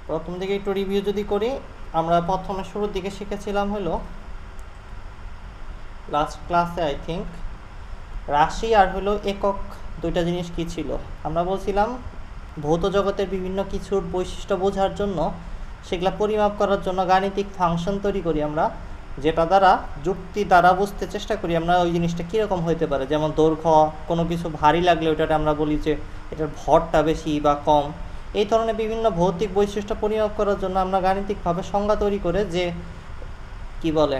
প্রথম দিকে একটু রিভিউ যদি করি, আমরা প্রথমে শুরুর দিকে শিখেছিলাম হলো লাস্ট ক্লাসে আই থিঙ্ক রাশি আর হলো একক দুইটা জিনিস কি ছিল। আমরা বলছিলাম ভৌত জগতের বিভিন্ন কিছুর বৈশিষ্ট্য বোঝার জন্য, সেগুলা পরিমাপ করার জন্য গাণিতিক ফাংশন তৈরি করি আমরা, যেটা দ্বারা যুক্তি দ্বারা বুঝতে চেষ্টা করি আমরা ওই জিনিসটা কীরকম হইতে পারে। যেমন দৈর্ঘ্য, কোনো কিছু ভারী লাগলে ওটাতে আমরা বলি যে এটার ভরটা বেশি বা কম। এই ধরনের বিভিন্ন ভৌতিক বৈশিষ্ট্য পরিমাপ করার জন্য আমরা গাণিতিকভাবে সংজ্ঞা তৈরি করে যে কি বলে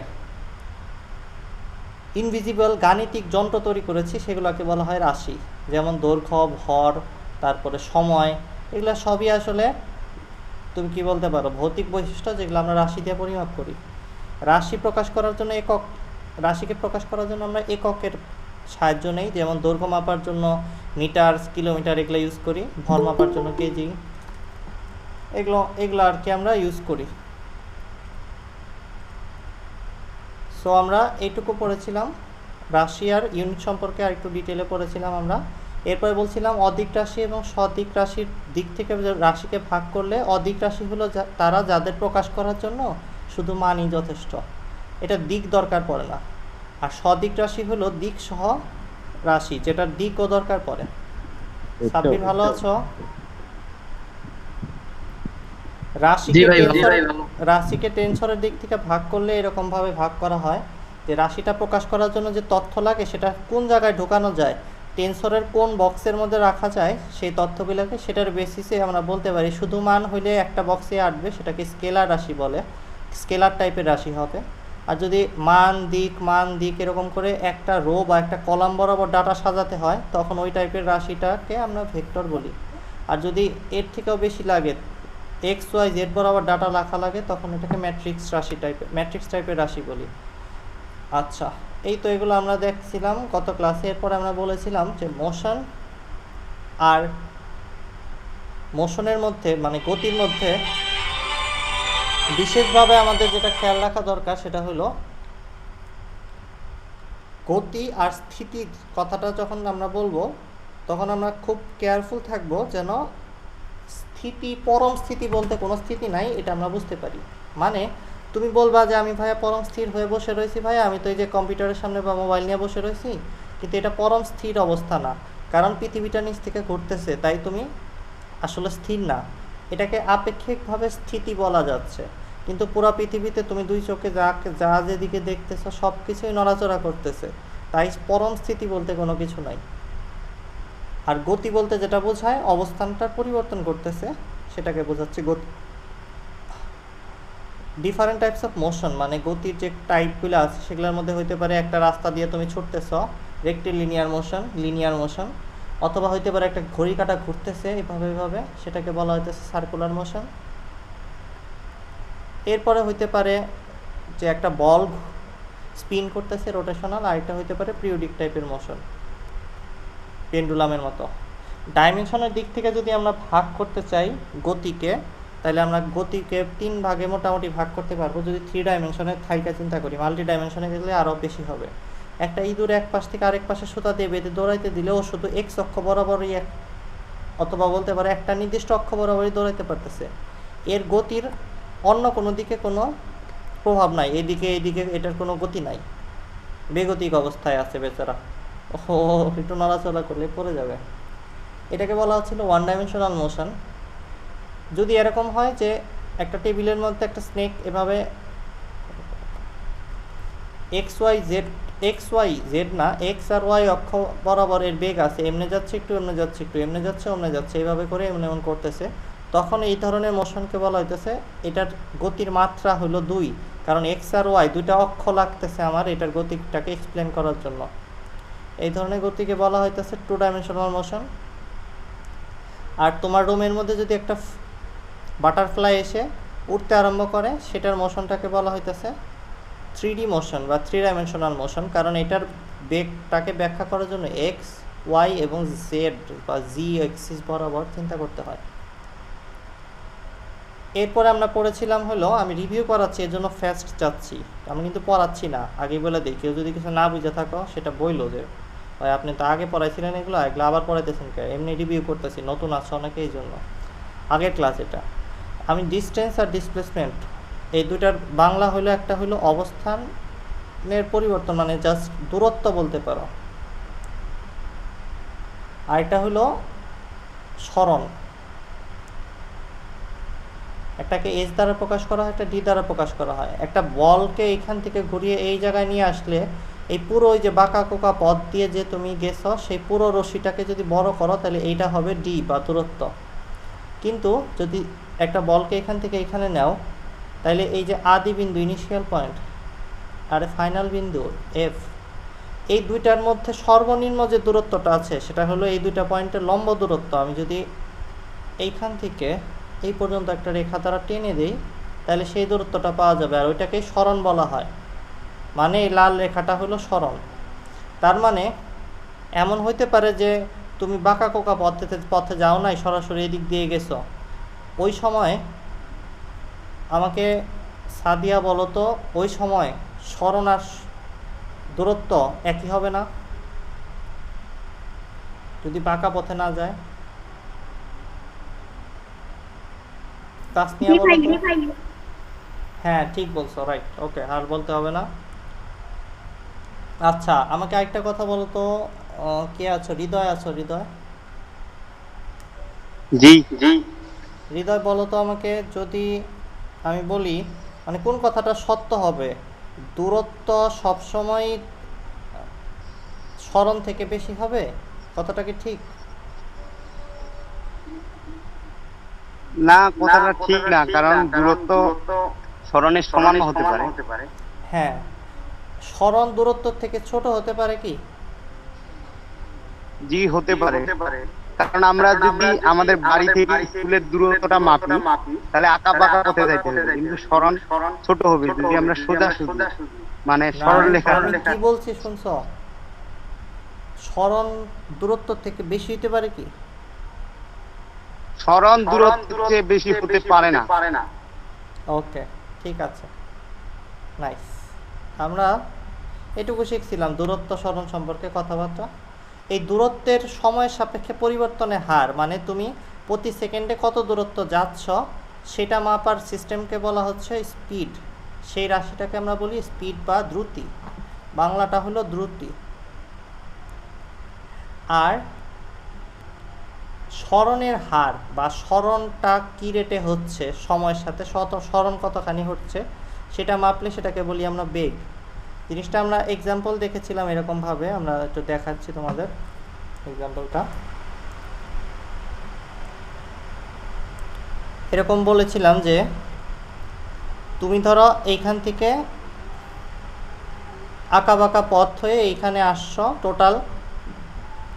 ইনভিজিবল গাণিতিক যন্ত্র তৈরি করেছি, সেগুলোকে বলা হয় রাশি। যেমন দৈর্ঘ্য, ভর, তারপরে সময়, এগুলো সবই আসলে তুমি কি বলতে পারো ভৌতিক বৈশিষ্ট্য, যেগুলো আমরা রাশি দিয়ে পরিমাপ করি। রাশিকে প্রকাশ করার জন্য আমরা এককের সাহায্য নেই। যেমন দৈর্ঘ্য মাপার জন্য মিটার, কিলোমিটার এগুলো ইউজ করি, ভর মাপার জন্য কেজি, এগুলো আর কি আমরা ইউজ করি। সো আমরা এইটুকু পড়েছিলাম রাশি আর ইউনিট সম্পর্কে, আর একটু ডিটেলে পড়েছিলাম আমরা। এরপরে বলছিলাম অদিক রাশি এবং সদিক রাশির দিক থেকে রাশিকে ভাগ করলে অদিক রাশি হলো তারা যাদের প্রকাশ করার জন্য শুধু মানই যথেষ্ট, এটা দিক দরকার পড়ে না। আর সদিক রাশি হলো দিক সহ রাশি, যেটার দিকও দরকার পড়ে। সাব্বির ভালো আছো? রাশিকে টেনসরের দিক থেকে ভাগ করলে এরকম ভাবে ভাগ করা হয় যে রাশিটা প্রকাশ করার জন্য যে তথ্য লাগে সেটা কোন জায়গায় ঢোকানো যায়, টেনসরের কোন বক্সের মধ্যে রাখা যায়, সেই তথ্যগুলোকে সেটার বেসিসে আমরা বলতে পারি। শুধু মান হইলে একটা বক্সে আটবে, সেটাকে স্কেলার রাশি বলে, স্কেলার টাইপের রাশি হবে। আর যদি মান দিক এরকম করে একটা রো বা একটা কলাম বরাবর ডাটা সাজাতে হয়, তখন ওই টাইপের রাশিটাকে আমরা ভেক্টর বলি। আর যদি এর থেকেও বেশি লাগে, এক্স ওয়াই জেড বরাবর ডাটা লেখা লাগে, তখন এটাকে ম্যাট্রিক্স টাইপের রাশি বলি। আচ্ছা, এই তো এগুলো আমরা দেখছিলাম গত ক্লাসে। এরপর আমরা বলেছিলাম যে মোশনের মধ্যে মানে গতির মধ্যে বিশেষভাবে আমাদের যেটা খেয়াল রাখা দরকার সেটা হলো গতি আর স্থিতির কথাটা যখন আমরা বলবো, তখন আমরা খুব কেয়ারফুল থাকবো যেন পরম স্থিতি বলতে কোনো স্থিতি নাই, এটা আমরা বুঝতে পারি। মানে তুমি বলবা যে আমি ভাইয়া পরম স্থির হয়ে বসে রয়েছি, ভাইয়া আমি তো এই যে কম্পিউটারের সামনে বা মোবাইল নিয়ে বসে রয়েছি, কিন্তু এটা পরম স্থির অবস্থা না, কারণ পৃথিবীটা নিচ থেকে ঘুরতেছে, তাই তুমি আসলে স্থির না। এটাকে আপেক্ষিকভাবে স্থিতি বলা যাচ্ছে, কিন্তু পুরো পৃথিবীতে তুমি দুই চোখে যা যেদিকে দেখতেছ সব কিছুই নড়াচড়া করতেছে, তাই পরম স্থিতি বলতে কোনো কিছু নাই। আর গতি বলতে যেটা বোঝায় অবস্থানটার পরিবর্তন করতেছে, সেটাকে বোঝাচ্ছে গতি। ডিফারেন্ট টাইপস অফ মোশন, মানে গতির যে টাইপগুলো আছে সেগুলোর মধ্যে হইতে পারে একটা রাস্তা দিয়ে তুমি ছুটতেছ, লিনিয়ার মোশন, অথবা হইতে পারে একটা ঘড়ি কাঁটা ঘুরতেছে এভাবে, সেটাকে বলা হইতেছে সার্কুলার মোশন। এরপরে হইতে পারে যে একটা বল স্পিন করতেছে, রোটেশনাল, আর একটা হইতে পারে পিরিয়ডিক টাইপের মোশন, পেন্ডুলামের মতো। ডাইমেনশনের দিক থেকে যদি আমরা ভাগ করতে চাই গতিকে, তাহলে আমরা গতিকে 3 ভাগে মোটামুটি ভাগ করতে পারবো যদি 3 ডাইমেনশনের থাইকা চিন্তা করি। মাল্টি ডাইমেনশনে গেলে আরও বেশি হবে। একটা ইঁদুর এক পাশ থেকে আরেক পাশে সুতা দিয়ে বেঁধে দৌড়াইতে দিলে ও শুধু এক্স অক্ষ বরাবরই অথবা বলতে পারে একটা নির্দিষ্ট অক্ষ বরাবরই দৌড়াইতে পারতেছে, এর গতির অন্য কোনো দিকে কোনো প্রভাব নাই, এইদিকে এটার কোনো গতি নাই, বেগতিক অবস্থায় আছে বেচারা, ও একটু নড়াচড়া করলে পড়ে যাবে। এটাকে বলা হচ্ছিল ওয়ান ডাইমেনশনাল মোশন। যদি এরকম হয় যে একটা টেবিলের মধ্যে একটা স্নেক এভাবে এক্স ওয়াই জেড না, এক্স আর ওয়াই অক্ষ বরাবর এর বেগ আছে, এমনি যাচ্ছে একটু, এমনি যাচ্ছে একটু, এমনি যাচ্ছে এমনি যাচ্ছে, এইভাবে করে এমন করতেছে, তখন এই ধরনের মোশনকে বলা হইতেছে এটার গতির মাত্রা হলো 2, কারণ এক্স আর ওয়াই দুইটা অক্ষ লাগতেছে আমার এটার গতিটাকে এক্সপ্লেন করার জন্য। এই ধরনের গতিকে বলা হইতেছে 2 ডাইমেনশনাল মোশন। আর তোমার রুমের মধ্যে যদি একটা বাটারফ্লাই এসে উঠতে আরম্ভ করে, সেটার মোশনটাকে বলা হইতেছে 3D মোশন বা 3 ডাইমেনশনাল মোশন, কারণ এটার বেগটাকে ব্যাখ্যা করার জন্য এক্স, ওয়াই এবং জেড বা জি এক্সিস বরাবর চিন্তা করতে হয়। এরপরে আমরা পড়েছিলাম হলো, আমি রিভিউ করাচ্ছি এর জন্য ফাস্ট যাচ্ছি, আমি কিন্তু পড়াচ্ছি না, আগে বলে দিই, কেউ যদি কিছু না বুঝে থাকো সেটা বইলো যে ভাই আপনি তো আগে পড়াইছিলেন এগুলো এগুলো আবার পড়াইতেছেন কে? এমনি রিভিউ করতেছি, নতুন আছে অনেকে এই জন্য। আগের ক্লাস এটা। আমি ডিস্টেন্স আর ডিসপ্লেসমেন্ট এই দুইটার বাংলা হলো, একটা হলো অবস্থানের পরিবর্তন মানে জাস্ট দূরত্ব বলতে পারো, আর এটা হলো সরণ। একটাকে এস দ্বারা প্রকাশ করা হয়, একটা ডি দ্বারা প্রকাশ করা হয়। একটা বলকে এইখান থেকে ঘুরিয়ে এই জায়গায় নিয়ে আসলে এই পুরো ওই যে বাঁকা কোকা পথ দিয়ে যে তুমি গেছো সেই পুরো রশ্মিটাকে যদি বড় করো তাহলে এইটা হবে ডি বা দূরত্ব। কিন্তু যদি একটা বলকে এখান থেকে এখানে নাও তাহলে এই যে আদি বিন্দু ইনিশিয়াল পয়েন্ট আর ফাইনাল বিন্দু এফ, এই দুইটার মধ্যে সর্বনিম্ন যে দূরত্বটা আছে সেটা হলো এই দুইটা পয়েন্টের লম্ব দূরত্ব। আমি যদি এইখান থেকে এই পর্যন্ত একটা রেখা দ্বারা টেনে দিই তাহলে সেই দূরত্বটা পাওয়া যাবে, আর ওইটাকেই সরণ বলা হয়। মানে এই লাল রেখাটা হলো সরণ। তার মানে এমন হইতে পারে যে তুমি বাঁকা কোকা পথে যাও নাই, সরাসরি এদিক দিয়ে গেছো। ওই সময় আমাকে সাদিয়া বলো তো, ওই সময় সরণ আর দূরত্ব একই হবে না যদি বাঁকা পথে না যায়? তাসনিয়া বলো তো। হ্যাঁ ঠিক বলছো, রাইট, ওকে, আর বলতে হবে না। আচ্ছা আমাকে আরেকটা কথা বলো তো, কে আছো? হৃদয় আছো? হৃদয়, জি জি। হৃদয় বলো তো আমাকে, যদি আমি বলি মানে কোন কথাটা সত্য হবে, দূরত্ব সবসময় সরণ থেকে বেশি হবে, কথাটা কি ঠিক? না, কথাটা ঠিক না, কারণ দূরত্ব সরণের সমান হতে পারে। হ্যাঁ, সরণ দূরত্ব থেকে ছোট হতে পারে কি? জি হতে পারে, কারণ আমরা যদি আমাদের বাড়ি থেকে স্কুলের দূরত্বটা মাপি তাহলে আঁকা বাঁকা পথে যাইতে হবে, কিন্তু সরণ ছোট হবে যদি আমরা সোজাসুজি মানে না, সরল লেখা। আমি কি বলছি শুনছো? সরণ দূরত্ব থেকে বেশি হতে পারে কি? সরণ দূরত্বের চেয়ে বেশি হতে পারে না। ওকে, ঠিক আছে, নাইস। আমরা এটুকু শিখছিলাম দূরত্ব সরণ সম্পর্কে কথাবার্তা। এই দূরত্বের সময়ের সাপেক্ষে পরিবর্তনের হার মানে তুমি প্রতি সেকেন্ডে কত দূরত্ব যাচ্ছ সেটা মাপার সিস্টেমকে বলা হচ্ছে স্পিড। সেই রাশিটাকে আমরা বলি স্পিড বা দ্রুতি, বাংলাটা হলো দ্রুতি। আর সরণের হার বা সরণটা কী রেটে হচ্ছে সময়ের সাথে, সরণ কতখানি হচ্ছে সেটা মাপলে সেটাকে বলি আমরা বেগ। জিনিসটা আমরা এক্সাম্পল দেখেছিলাম এরকমভাবে, আমরা একটু দেখাচ্ছি তোমাদের এক্সাম্পলটা। এরকম বলেছিলাম যে তুমি ধরো এইখান থেকে আঁকা বাঁকা পথ হয়ে এইখানে আসছো, টোটাল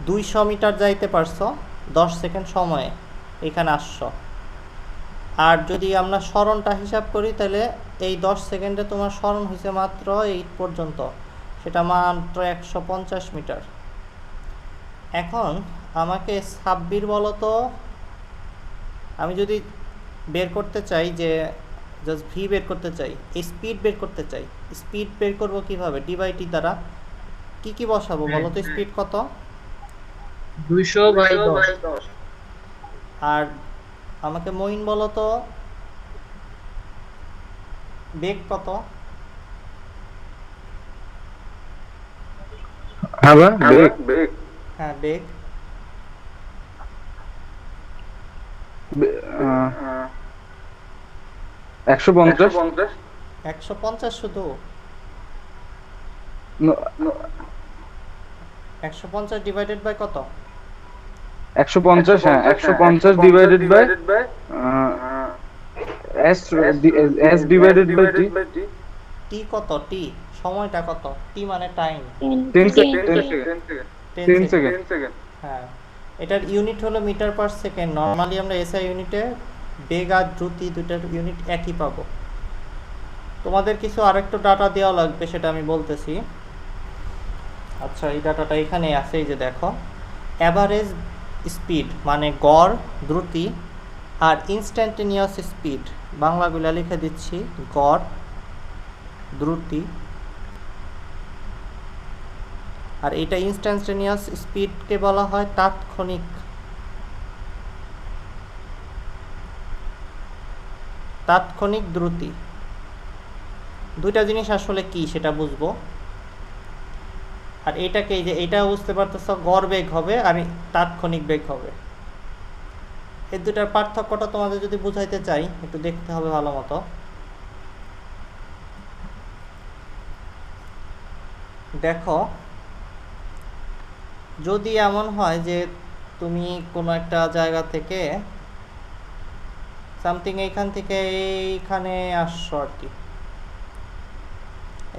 200 মিটার যাইতে পারছো 10 সেকেন্ড সময়ে এইখানে আসছো। আর যদি আমরা সরণটা হিসাব করি তাহলে এই 10 সেকেন্ডে তোমার সরণ হয়েছে মাত্র এই পর্যন্ত, সেটা মাত্র 150 মিটার। এখন আমাকে সাব্বির বলো তো, আমি যদি বের করতে চাই যে জাস্ট ভি বের করতে চাই, স্পিড বের করতে চাই, স্পিড বের করবো কিভাবে? ডি বাই টি দ্বারা কি কি বসাবো বলো তো? স্পিড কত? 200/10। আর আমাকে মইন বলো তো বেগ কত? হ্যাঁ বেগ হ্যাঁ বেগ 150। 150 শুধু? 150 ডিভাইডেড বাই কত? 150, হ্যাঁ 150 divided by s divided by t। T কত? টি সময়টা কত? টি মানে টাইম, 10 সেকেন্ড। হ্যাঁ এটার ইউনিট হলো মিটার পার সেকেন্ড। নর্মালি আমরা এসআই ইউনিটে বেগ আর দ্রুতি দুটার ইউনিট একই পাবো। তোমাদের কিছু আরেকটু ডাটা দেওয়া লাগবে, সেটা আমি বলতেছি। আচ্ছা এই ডাটাটা এখানে আছে, এই যে দেখো, অ্যাভারেজ স্পিড মানে গড় দ্রুতি আর ইনস্ট্যান্টেনিয়াস স্পিড, বাংলাগুলো লিখে দিচ্ছি, গড় দ্রুতি আর এটা ইনস্ট্যান্টেনিয়াস স্পিডকে বলা হয় তাৎক্ষণিক। তাৎক্ষণিক দ্রুতি। দুইটা জিনিস আসলে কি সেটা বুঝবো। আর এটাকে এই যে এটা বুঝতে পারতেছ, গড় বেগ হবে আর তাৎক্ষণিক বেগ হবে। এই দুটার পার্থক্যটা তোমাদের যদি বুঝাইতে চাই একটু দেখতে হবে ভালো মতো। দেখো, যদি এমন হয় যে তুমি কোনো একটা জায়গা থেকে সামথিং এইখান থেকে এইখানে আসছো আর কি,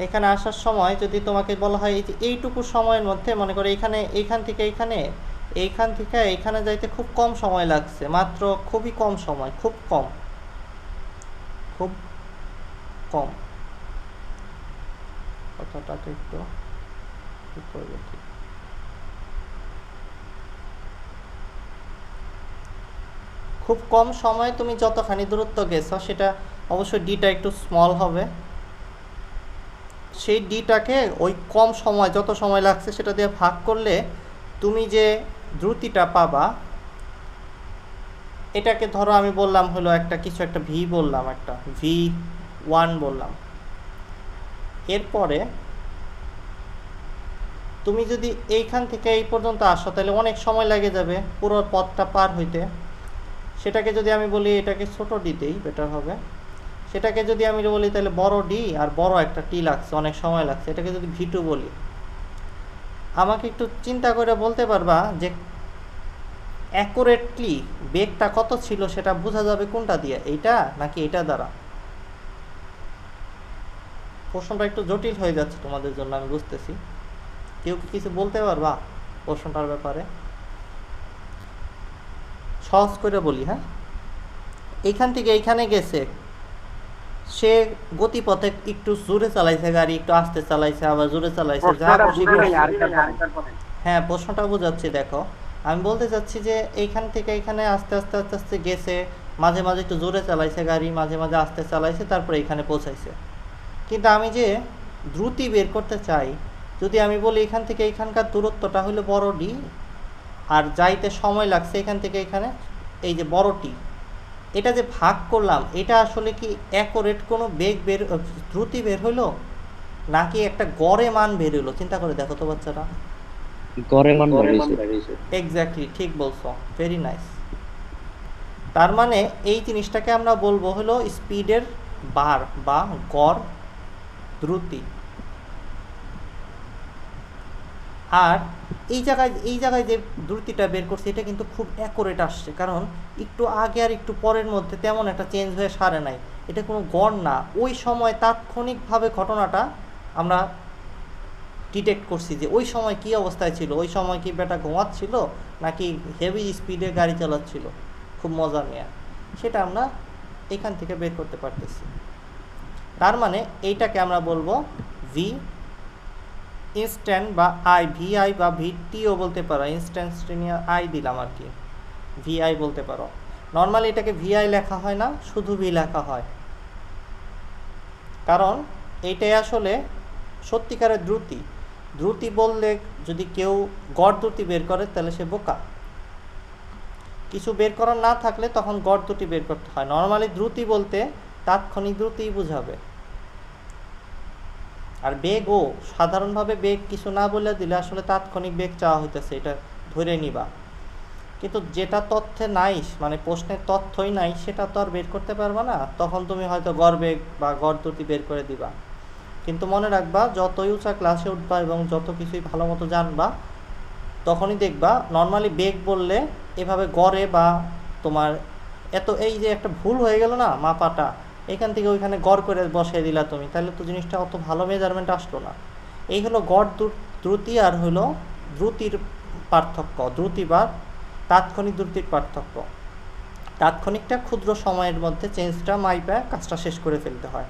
এখানে আসার সময় যদি তোমাকে বলা হয় যে এইটুকু সময়ের মধ্যে, মনে করো এইখান থেকে এইখানে যাইতে খুব কম সময় লাগছে, মাত্র খুবই কম সময়, খুব কম কথাটা তো একটু ঠিক করবে, ঠিক। খুব কম সময়ে তুমি যতখানি দূরত্ব গেছো সেটা অবশ্যই ডিটা একটু স্মল হবে। সেই ডিটাকে ওই কম সময়, যত সময় লাগছে সেটা দিয়ে ভাগ করলে তুমি যে দ্রুতিটা পাবা, এটাকে ধরো আমি বললাম হলো একটা কিছু একটা ভি বললাম, একটা v1 বললাম। এরপরে তুমি যদি এইখান থেকে এই পর্যন্ত আসো তাহলে অনেক সময় লেগে যাবে পুরো পথটা পার হইতে। সেটাকে যদি আমি বলি, এটাকে ছোট ডিতেই বেটার হবে, সেটাকে যদি আমি বলি তাহলে বড় ডি আর বড় একটা টি লাগছে, অনেক সময় লাগছে। এটাকে যদি v2 বলি, আমাকে একটু চিন্তা করে বলতে পারবা যে অ্যাকুরেটলি বেগটা কত ছিল সেটা বোঝা যাবে কোনটা দিয়ে, এইটা নাকি এটা দ্বারা? প্রশ্নটা একটু জটিল হয়ে যাচ্ছে তোমাদের জন্য, আমি বুঝতেছি। কেউ কি কিছু বলতে পারবা প্রশ্নটার ব্যাপারে? সহজ করে বলি, হ্যাঁ। এইখান থেকে এইখানে গেছে, সে গতিপথে একটু জোরে চালাইছে গাড়ি, একটু আস্তে চালাইছে, আবার জোরে চালাইছে, যা খুশি করছে। হ্যাঁ, প্রশ্নটা বোঝাচ্ছি। দেখো, আমি বলতে চাচ্ছি যে এইখান থেকে এইখানে আস্তে আস্তে আস্তে আস্তে গেছে, মাঝে মাঝে একটু জোরে চালাইছে গাড়ি, মাঝে মাঝে আস্তে চালাইছে, তারপরে এইখানে পৌঁছাইছে। কিন্তু আমি যে দ্রুতি বের করতে চাই, যদি আমি বলি এখান থেকে এইখানকার দূরত্বটা হলো বড় ডি, আর যাইতে সময় লাগছে এখান থেকে এখানে এই যে বড় টি, এটা যে ভাগ করলাম, এটা আসলে কি অ্যাকুরেট কোনো দ্রুতি বের হইলো নাকি একটা গড়ে মান বের হইলো? চিন্তা করে দেখো তো বাচ্চারা। গড়ে মান বাড়িয়েছে। এক্স্যাক্টলি, ঠিক বলছো, ভেরি নাইস। তার মানে এই জিনিসটাকে আমরা বলবো হলো স্পিডের বার বা গড় দ্রুতি। আর এই জায়গায় যে দ্রুতিটা বের করছে এটা কিন্তু খুব অ্যাকুরেট আসছে, কারণ একটু আগে আর একটু পরের মধ্যে তেমন একটা চেঞ্জ হয়ে সারে নাই। এটা কোনো গড় না, ওই সময় তাৎক্ষণিকভাবে ঘটনাটা আমরা ডিটেক্ট করছি যে ওই সময় কি অবস্থায় ছিল, ওই সময় কি বেটা ঘুমাচ্ছিল নাকি হেভি স্পিডে গাড়ি চালাচ্ছিল খুব মজা নিয়ে, সেটা আমরা এখান থেকে বের করতে পারতেছি। তার মানে এইটাকে আমরা বলবো ভি ইনস্ট্যান্ট বা ভিআই বা ভিটিও বলতে পারো, ইনস্ট্যান্টেনিয়াস আই দিলাম আর কি, ভিআই বলতে পারো। নর্মালি এটাকে ভিআই লেখা হয় না, শুধু ভি লেখা হয়, কারণ এইটাই আসলে সত্যিকারের দ্রুতি। দ্রুতি বললে যদি কেউ গড় দ্রুতি বের করে তাহলে সে বোকা। কিছু বের করার না থাকলে তখন গড় দ্রুতি বের করতে হয়। নর্মালি দ্রুতি বলতে তাৎক্ষণিক দ্রুতিই বোঝাবে। আর বেগও সাধারণভাবে বেগ কিছু না বলে দিলে আসলে তাৎক্ষণিক বেগ চাওয়া হইতেছে, এটা ধরে নিবা। কিন্তু যেটা তথ্যে নাই, মানে প্রশ্নের তথ্যই নাই, সেটা তো আর বের করতে পারবা না, তখন তুমি হয়তো গড় বেগ বা গড় দ্রুতি বের করে দিবা। কিন্তু মনে রাখবা, যতই উঁচা ক্লাসে উঠবা এবং যত কিছুই ভালো মতো জানবা, তখনই দেখবা নর্মালি বেগ বললে এভাবে গড়ে বা তোমার এই যে একটা ভুল হয়ে গেল না মাপাটা, এখান থেকে ওইখানে গড় করে বসিয়ে দিলা তুমি, তাহলে তো জিনিসটা অত ভালো মেজারমেন্ট আসলো না। এই হলো গড় দ্রুতি আর হলো দ্রুতির পার্থক্য, দ্রুতি বা তাৎক্ষণিক দ্রুতির পার্থক্য। তাৎক্ষণিকটা ক্ষুদ্র সময়ের মধ্যে চেঞ্জটা মাইপা কাজটা শেষ করে ফেলতে হয়,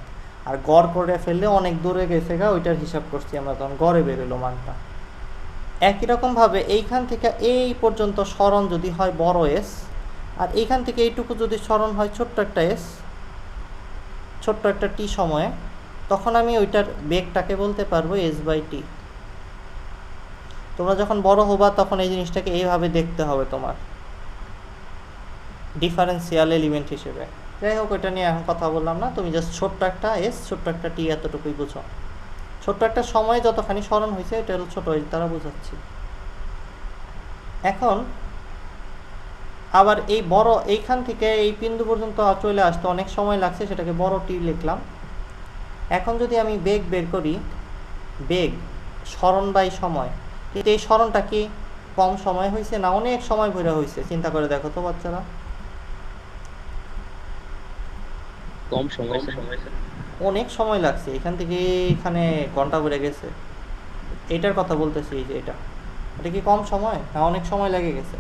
আর গড় করে ফেললে অনেক দূরে গেছে গা, ওইটার হিসাব করছি আমরা, তখন গড়ে বেরোলো মানটা। একই রকমভাবে এইখান থেকে এই পর্যন্ত সরণ যদি হয় বড় এস, আর এইখান থেকে এইটুকু যদি সরণ হয় ছোট্ট একটা এস, ছোট্ট একটা টি সময়ে, তখন আমি ওইটার বেগটাকে বলতে পারবো এস বাই টি। তোমরা যখন বড় হবা তখন এই জিনিসটাকে এইভাবে দেখতে হবে তোমার, ডিফারেন্সিয়াল এলিমেন্ট হিসেবে। যাই হোক, ওইটা নিয়ে এখন কথা বললাম না, তুমি জাস্ট ছোট্ট একটা এস ছোট্ট একটা টি এতটুকুই বুঝো। ছোট্ট একটা সময় যতখানি স্মরণ হয়েছে এটা হলো ছোট তারা বোঝাচ্ছি। এখন আবার এই বড় এইখান থেকে এই বিন্দু পর্যন্ত চলে আসতে অনেক সময় লাগছে, সেটাকে বড় টি লিখলাম। এখন যদি আমি বেগ বের করি, বেগ স্মরণ বাই সময়, কিন্তু এই স্মরণটা কি কম সময় হয়েছে না অনেক সময় ভরে হয়েছে? চিন্তা করে দেখো তো বাচ্চারা। কম সময় অনেক সময় লাগছে, এখান থেকে এখানে ঘন্টা ভরে গেছে। এটার কথা বলতেছি, এই যে এটা কি কম সময় না অনেক সময় লেগে গেছে?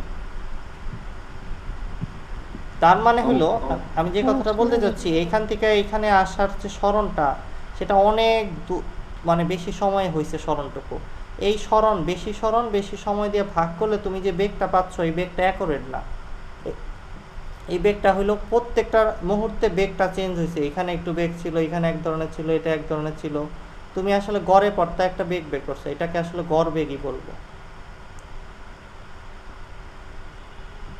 তার মানে হলো, আমি যে কথাটা বলতে চাচ্ছি, এইখান থেকে এইখানে আসার যে স্মরণটা, সেটা অনেক মানে বেশি সময় হয়েছে স্মরণটুকু। এই স্মরণ বেশি সময় দিয়ে ভাগ করলে তুমি যে বেগটা পাচ্ছ, এই বেগটা অ্যাকুরেট না। এই বেগটা হলো প্রত্যেকটা মুহূর্তে বেগটা চেঞ্জ হয়েছে। এখানে একটু বেগ ছিল, এখানে এক ধরনের ছিল, এটা এক ধরনের ছিল। তুমি আসলে গড়ে পড়তে একটা বেগ বের করছো, এটাকে আসলে গড় বেগই বলবো।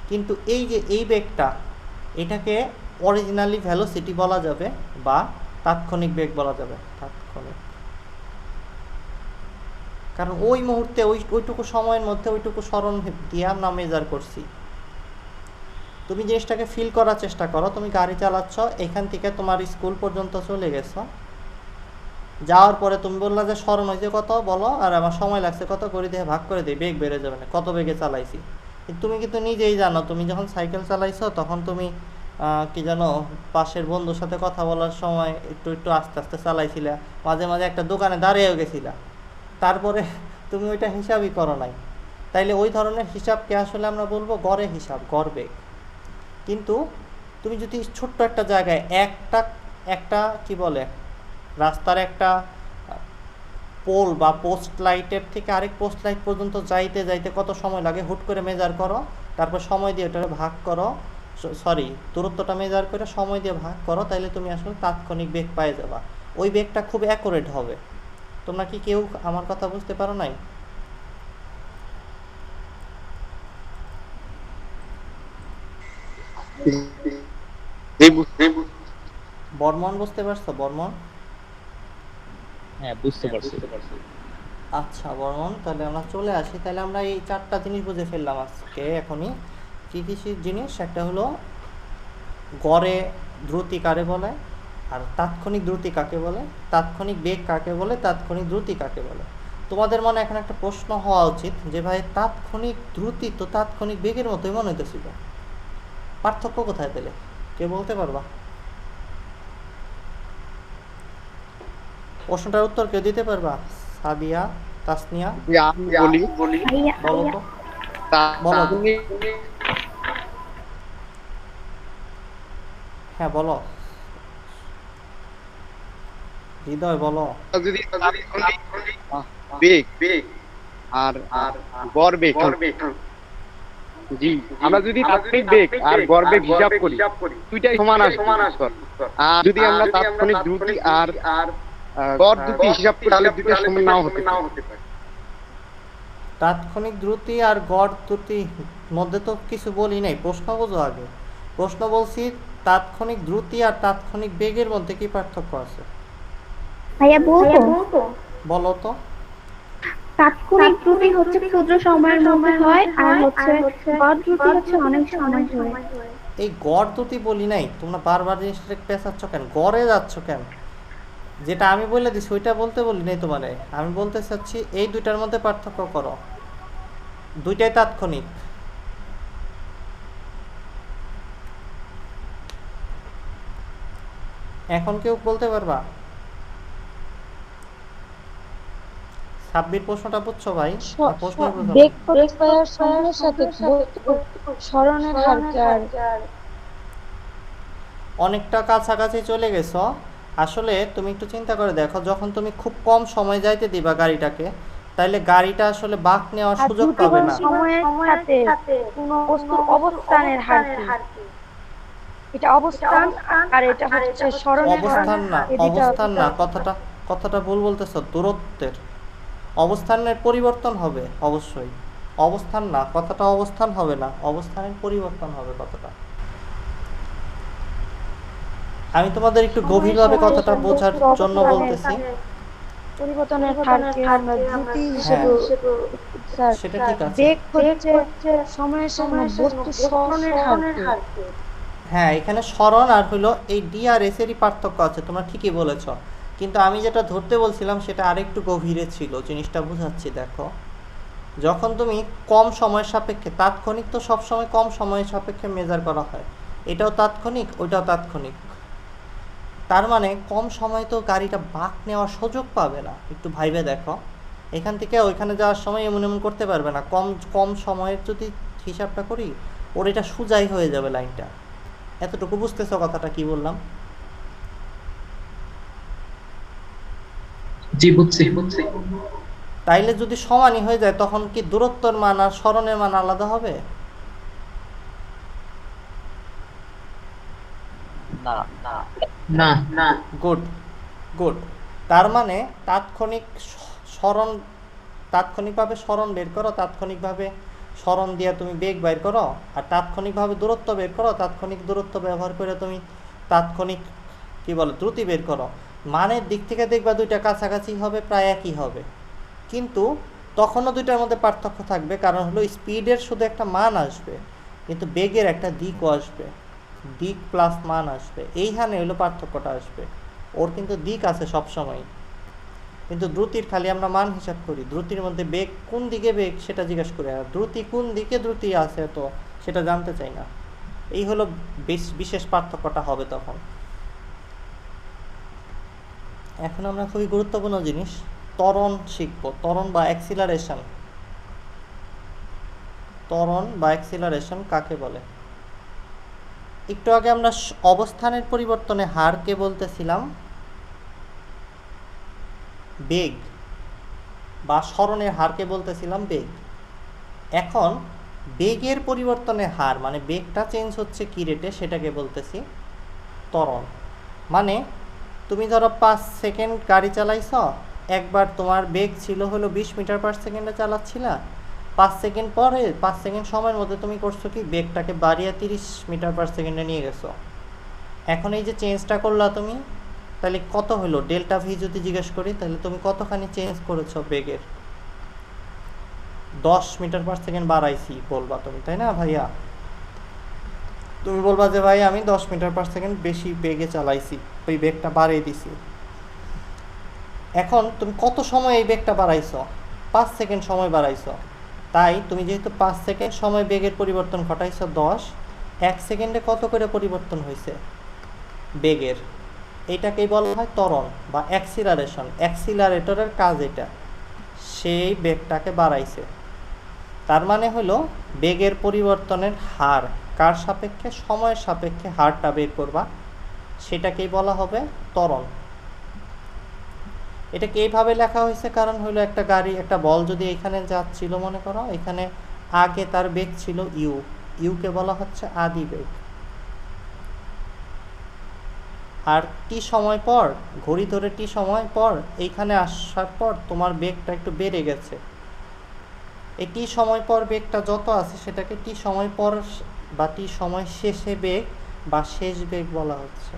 কিন্তু এই যে এই বেগটা, এটাকে অরিজিনালি ভেলোসিটি বলা যাবে বা তাৎক্ষণিক বেগ বলা যাবে। তাৎক্ষণিক, কারণ ওই মুহূর্তে ওইটুকু সময়ের মধ্যে ওইটুকু স্মরণ দিয়ে আমরা মেজার করছি। তুমি জিনিসটাকে ফিল করার চেষ্টা করো। তুমি গাড়ি চালাচ্ছ, এখান থেকে তোমার স্কুল পর্যন্ত চলে গেছো, যাওয়ার পরে তুমি বললা যে স্মরণ হয়েছে কত বলো, আর আমার সময় লাগছে কত, করে দিয়ে ভাগ করে দিই, বেগ বেড়ে যাবে না, কত বেগে চালাইছি। তুমি কিন্তু নিজেই জানো, তুমি যখন সাইকেল চালাইছো তখন তুমি কি জানো, পাশের বন্ধুর সাথে কথা বলার সময় একটু একটু আস্তে আস্তে চালাইছিলা, মাঝে মাঝে একটা দোকানে দাঁড়িয়েও গেছিলা, তারপরে তুমি ওইটা হিসাবই করো নাই। তাইলে ওই ধরনের হিসাবকে আসলে আমরা বলবো গড়ে হিসাব, গড় বেগ। কিন্তু তুমি যদি ছোট্ট একটা জায়গায় একটা কি বলে, রাস্তার একটা পোল বা পোস্ট লাইটের থেকে আরেক পোস্ট লাইট পর্যন্ত যাইতে যাইতে কত সময় লাগে হুট করে মেজার করো, তারপর সময় দিয়ে ওটা ভাগ করো, দূরত্বটা মেজার করে সময় দিয়ে ভাগ করো, তাইলে তুমি আসলে তাৎক্ষণিক বেগ পেয়ে যাবা। ওই বেগটা খুব অ্যাকুরেট হবে। তোমরা কি কেউ আমার কথা বুঝতে পারো নাই? বর্মন বুঝতে পারছো? বর্মন, হ্যাঁ বুঝতে পারছি। আচ্ছা বর্মন, তাহলে আমরা চলে আসি। তাহলে আমরা এই চারটা জিনিস বুঝে ফেললাম আজকে এখনই। কী কী জিনিস? একটা হলো গড়ে দ্রুতি কারে বলে, আর তাৎক্ষণিক দ্রুতি কাকে বলে, তাৎক্ষণিক বেগ কাকে বলে, তাৎক্ষণিক দ্রুতি কাকে বলে। তোমাদের মনে এখন একটা প্রশ্ন হওয়া উচিত যে ভাই তাৎক্ষণিক দ্রুতি তো তাৎক্ষণিক বেগের মতোই মনে হইতেছিল, পার্থক্য কোথায় পেলে? কে বলতে পারবা? প্রশ্নটার উত্তর কেউ দিতে পারবা? সাদিয়া, তাসনিয়া, বলি বলো তো, বলো। হ্যাঁ বলো, হৃদয় বলো। যদি বেগ আর গড় বেগ, জি আমরা যদি তাৎক্ষণিক বেগ আর গড় বেগ হিসাব করি, দুইটাই সমান আসবে। আর যদি আমরা তাৎক্ষণিক দ্রুতি আর গড় দ্রুতি হিসাব করি, তাহলে দুইটা সমান নাও হতে পারে। তাৎক্ষণিক দ্রুতি আর গড় দ্রুতি মধ্যে তো কিছু বলি নাই, প্রশ্ন বোঝো আগে। প্রশ্ন বলছি তাৎক্ষণিক দ্রুতি আর তাৎক্ষণিক বেগের মধ্যে কি পার্থক্য আছে? ভাইয়া বলতো, বলো তো। তাৎক্ষণিক দ্রুতি হচ্ছে ক্ষুদ্র সময়ের মধ্যে হয়, আর হচ্ছে গড় দ্রুতি হচ্ছে অনেক সময় ধরে। এই গড় দ্রুতি বলি নাই, তোমরা বারবার জিনিসটা পেঁচাচ্ছ কেন, গড়ে যাচ্ছ কেন? যেটা আমি বলে দিছি ওইটা বলতে বলি নাই তোমারে। আমি বলতে চাচ্ছি এই দুইটার মধ্যে পার্থক্য করো, দুইটাই তাৎক্ষণিক। এখন কেউ বলতে পারবা? সাব্বির প্রশ্নটা বুঝছো ভাই? প্রশ্নের বেগ প্রয়োগ করার সময়ের সাথে স্মরণের হার অনেকটা কাছাকাছি চলে গেছো। আসলে তুমি একটু চিন্তা করে দেখো, যখন তুমি খুব কম সময় যাইতে দিবা গাড়িটাকে, তাইলে গাড়িটা আসলে বাঁক নেওয়ার সুযোগ পাবে না। সময়ের সাথে কোনো বস্তুর অবস্থানের হার কি? এটা অবস্থান আর এটা হচ্ছে স্মরণের হার। অবস্থান না, অবস্থান না, কথাটা ভুল বলতেছো, দূরত্বের। অবস্থানের পরিবর্তন হবে অবশ্যই, অবস্থান না, কথাটা অবস্থান হবে না, অবস্থানের পরিবর্তন হবে কথাটা। আমি তোমাদের একটু গভীরভাবে কথাটা বোঝার জন্য বলতেছি। পরিবর্তনের হারকে আমরা দ্রুতি হিসেবে স্যার, সেটা ঠিক আছে। বেগ হচ্ছে সময়ের সাথে বস্তু সরণের হারকে। হ্যাঁ, এখানে সরণ আর হলো এই ডি আর এস এরই পার্থক্য আছে, তোমরা ঠিকই বলেছ, কিন্তু আমি যেটা ধরতে বলছিলাম সেটা আরেকটু গভীরে ছিল, জিনিসটা বুঝাচ্ছি। দেখো, যখন তুমি কম সময়ের সাপেক্ষে, তাৎক্ষণিক তো সবসময় কম সময়ের সাপেক্ষে মেজার করা হয়, এটাও তাৎক্ষণিক ওইটাও তাৎক্ষণিক, তার মানে কম সময় তো গাড়িটা বাঁক নেওয়ার সুযোগ পাবে না। একটু ভাইবে দেখো, এখান থেকে ওইখানে যাওয়ার সময় এমন এমন করতে পারবে না। কম কম সময়ের যদি হিসাবটা করি, ওর এটা সোজাই হয়ে যাবে লাইনটা। এতটুকু বুঝতেছো কথাটা কি বললাম? জি বুঝছি। তাইলে যদি সমানই হয়ে যায় তখন কি দূরত্বের মান আর সরণের মান আলাদা হবে? না গুড গুড। তার মানে তাৎক্ষণিকভাবে সরণ বের করো, তাৎক্ষণিকভাবে সরণ দিয়ে তুমি বেগ বের করো, আর তাৎক্ষণিকভাবে দূরত্ব বের করো, তাৎক্ষণিক দূরত্ব ব্যবহার করে তুমি তাৎক্ষণিক কি বলে দ্রুতি বের করো। মানের দিক থেকে দেখবা দুইটা কাছাকাছি হবে, প্রায় একই হবে, কিন্তু তখনও দুইটার মধ্যে পার্থক্য থাকবে, কারণ হলো স্পিডের শুধু একটা মান আসবে, কিন্তু বেগের একটা দিকও আসবে, দিক প্লাস মান আসবে, এইখানে হলো পার্থক্যটা আসবে। ওর কিন্তু দিক আছে সবসময়, কিন্তু দ্রুতির খালি আমরা মান হিসাব করি, দ্রুতির মধ্যে বেগ কোন দিকে বেগ সেটা জিজ্ঞেস করি, আর দ্রুতি কোন দিকে দ্রুতি আছে তো সেটা জানতে চাই না। এই হলো বিশেষ পার্থক্যটা হবে তখন। এখন আমরা খুবই গুরুত্বপূর্ণ জিনিস ত্বরণ শিখবো, ত্বরণ বা অ্যাক্সিলারেশন। ত্বরণ বা অ্যাক্সিলারেশন কাকে বলে? একটু আগে আমরা অবস্থানের পরিবর্তনে হারকে বলতেছিলাম বেগ, বা সরণের হারকে বলতেছিলাম বেগ। এখন বেগের পরিবর্তনের হার মানে বেগটা চেঞ্জ হচ্ছে কি রেটে সেটাকে বলতেছি ত্বরণ। মানে তুমি ধরো 5 সেকেন্ড গাড়ি চালাইছ, একবার তোমার বেগ ছিল হলো 20 মিটার পার সেকেন্ডে চালাচ্ছিলা, 5 সেকেন্ড পরে 5 সেকেন্ড সময়ের মধ্যে তুমি করছো কি বেগটাকে বাড়িয়ে 30 মিটার পার সেকেন্ডে নিয়ে গেছো। এখন এই যে চেঞ্জটা করলা তুমি, তাহলে কত হলো ডেল্টা ভি যদি জিজ্ঞেস করি, তাহলে তুমি কতখানি চেঞ্জ করেছো বেগের? 10 মিটার পার সেকেন্ড বাড়াইছি বলবা তুমি, তাই না ভাইয়া? তুমি বলবা যে ভাই আমি 10 মিটার পার সেকেন্ড বেশি বেগে চালাইছি, ওই বেগটা বাড়িয়ে দিছি। এখন তুমি কত সময় এই বেগটা বাড়াইছো? 5 সেকেন্ড সময় বাড়াইছো। তাই তুমি যেহেতু 5 সেকেন্ড সময় বেগের পরিবর্তন ঘটাইছো 10, 1 সেকেন্ডে কত করে পরিবর্তন হয়েছে বেগের? এইটাকেই বলা হয় ত্বরণ বা অ্যাক্সিলারেশন। অ্যাক্সিলারেটরের কাজ এটা, সেই বেগটাকে বাড়াইছে। তার মানে হলো বেগের পরিবর্তনের হার কার সাপেক্ষে? সময়ের সাপেক্ষে হারটা বের করবা, সেটাকেই বলা হবে ত্বরণ। এটাকে এইভাবে লেখা হয়েছে কারণ হলো একটা গাড়ি, একটা বল যদি এখানে যাচ্ছিল, মনে করো এখানে আগে তার বেগ ছিল ইউকে বলা হচ্ছে আদি বেগ, আর টি সময় পর, ঘড়ি ধরে টি সময় পর এইখানে আসার পর তোমার বেগটা একটু বেড়ে গেছে। এই টি সময় পর বেগটা যত আছে সেটাকে টি সময় পর বা টি সময় শেষে বেগ বা শেষ বেগ বলা হচ্ছে।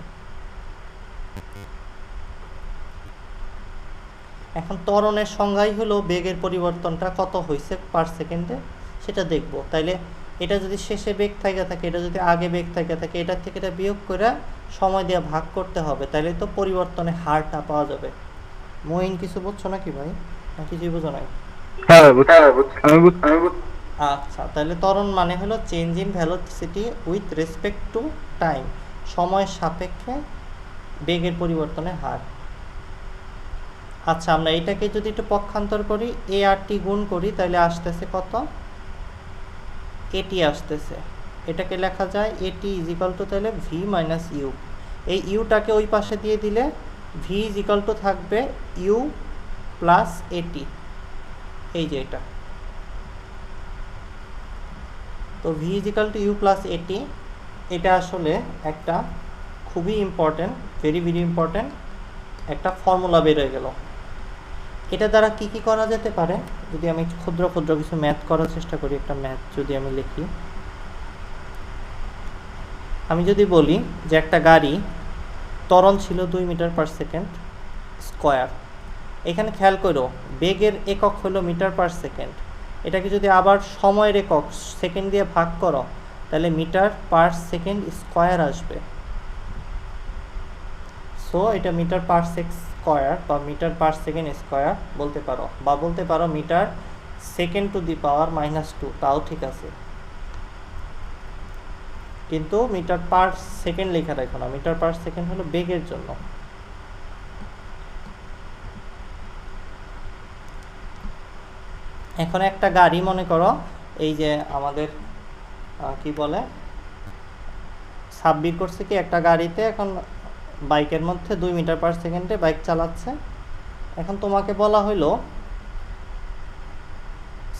এখন ত্বরণের সংজ্ঞাই হলো বেগের পরিবর্তনটা কত হয়েছে পার সেকেন্ডে সেটা দেখব। তাইলে এটা যদি শেষে বেগ থাকে, এটা যদি আগে বেগ থাকে, এটার থেকে এটা বিয়োগ করে সময় দিয়ে ভাগ করতে হবে, তাইলে তো পরিবর্তনের হারটা পাওয়া যাবে। মহিন কিছু বুঝছো নাকি ভাই, না কিছুই বুঝো নাই? আচ্ছা, তাহলে ত্বরণ মানে হলো change in velocity with respect to time, সময়ের সাপেক্ষে বেগের পরিবর্তনের হার। আচ্ছা, আমরা এটাকে যদি একটু পক্ষান্তর করি, এ আর টি গুণ করি, তাহলে আসতেছে কত? এটি আসতেছে। এটাকে লেখা যায় এটি ইজ ইকাল টু তাহলে ভি মাইনাস ইউ। এই ইউটাকে ওই পাশে দিয়ে দিলে ভি ইজ ইকাল টু থাকবে ইউ প্লাস এটি, এই যে এটা। তো V is equal to you plus A T, এটা আসলে একটা খুবই ইম্পর্টেন্ট, ভেরি ভেরি ইম্পর্টেন্ট একটা ফর্মুলা বের হয়ে গেল। এটা দ্বারা কি কি করা যেতে পারে, যদি আমি ক্ষুদ্র ক্ষুদ্র কিছু ম্যাথ করার চেষ্টা করি, একটা ম্যাথ যদি আমি লিখি, আমি যদি বলি যে একটা গাড়ি ত্বরণ ছিল 2 মিটার পার সেকেন্ড স্কোয়ার, এখানে খেয়াল করো বেগের একক হলো মিটার পার সেকেন্ড, এটাকে যদি আবার সময়ের একক সেকেন্ড দিয়ে ভাগ করো তাহলে মিটার পার সেকেন্ড স্কোয়ার আসবে। সো এটা মিটার পার স্কোয়ার বা মিটার পার সেকেন্ড স্কোয়ার বলতে পারো, বা বলতে পারো মিটার সেকেন্ড টু দি পাওয়ার -2, তাও ঠিক আছে, কিন্তু মিটার পার সেকেন্ড লেখা রাখো না, মিটার পার সেকেন্ড হলো বেগের জন্য। এখন একটা গাড়ি মনে করো এই যে আমাদের কি বলে সাব্বির করছে কি, একটা গাড়িতে এখন বাইকের মধ্যে 2 মিটার পার সেকেন্ডে বাইক চালাচ্ছে। এখন তোমাকে বলা হইলো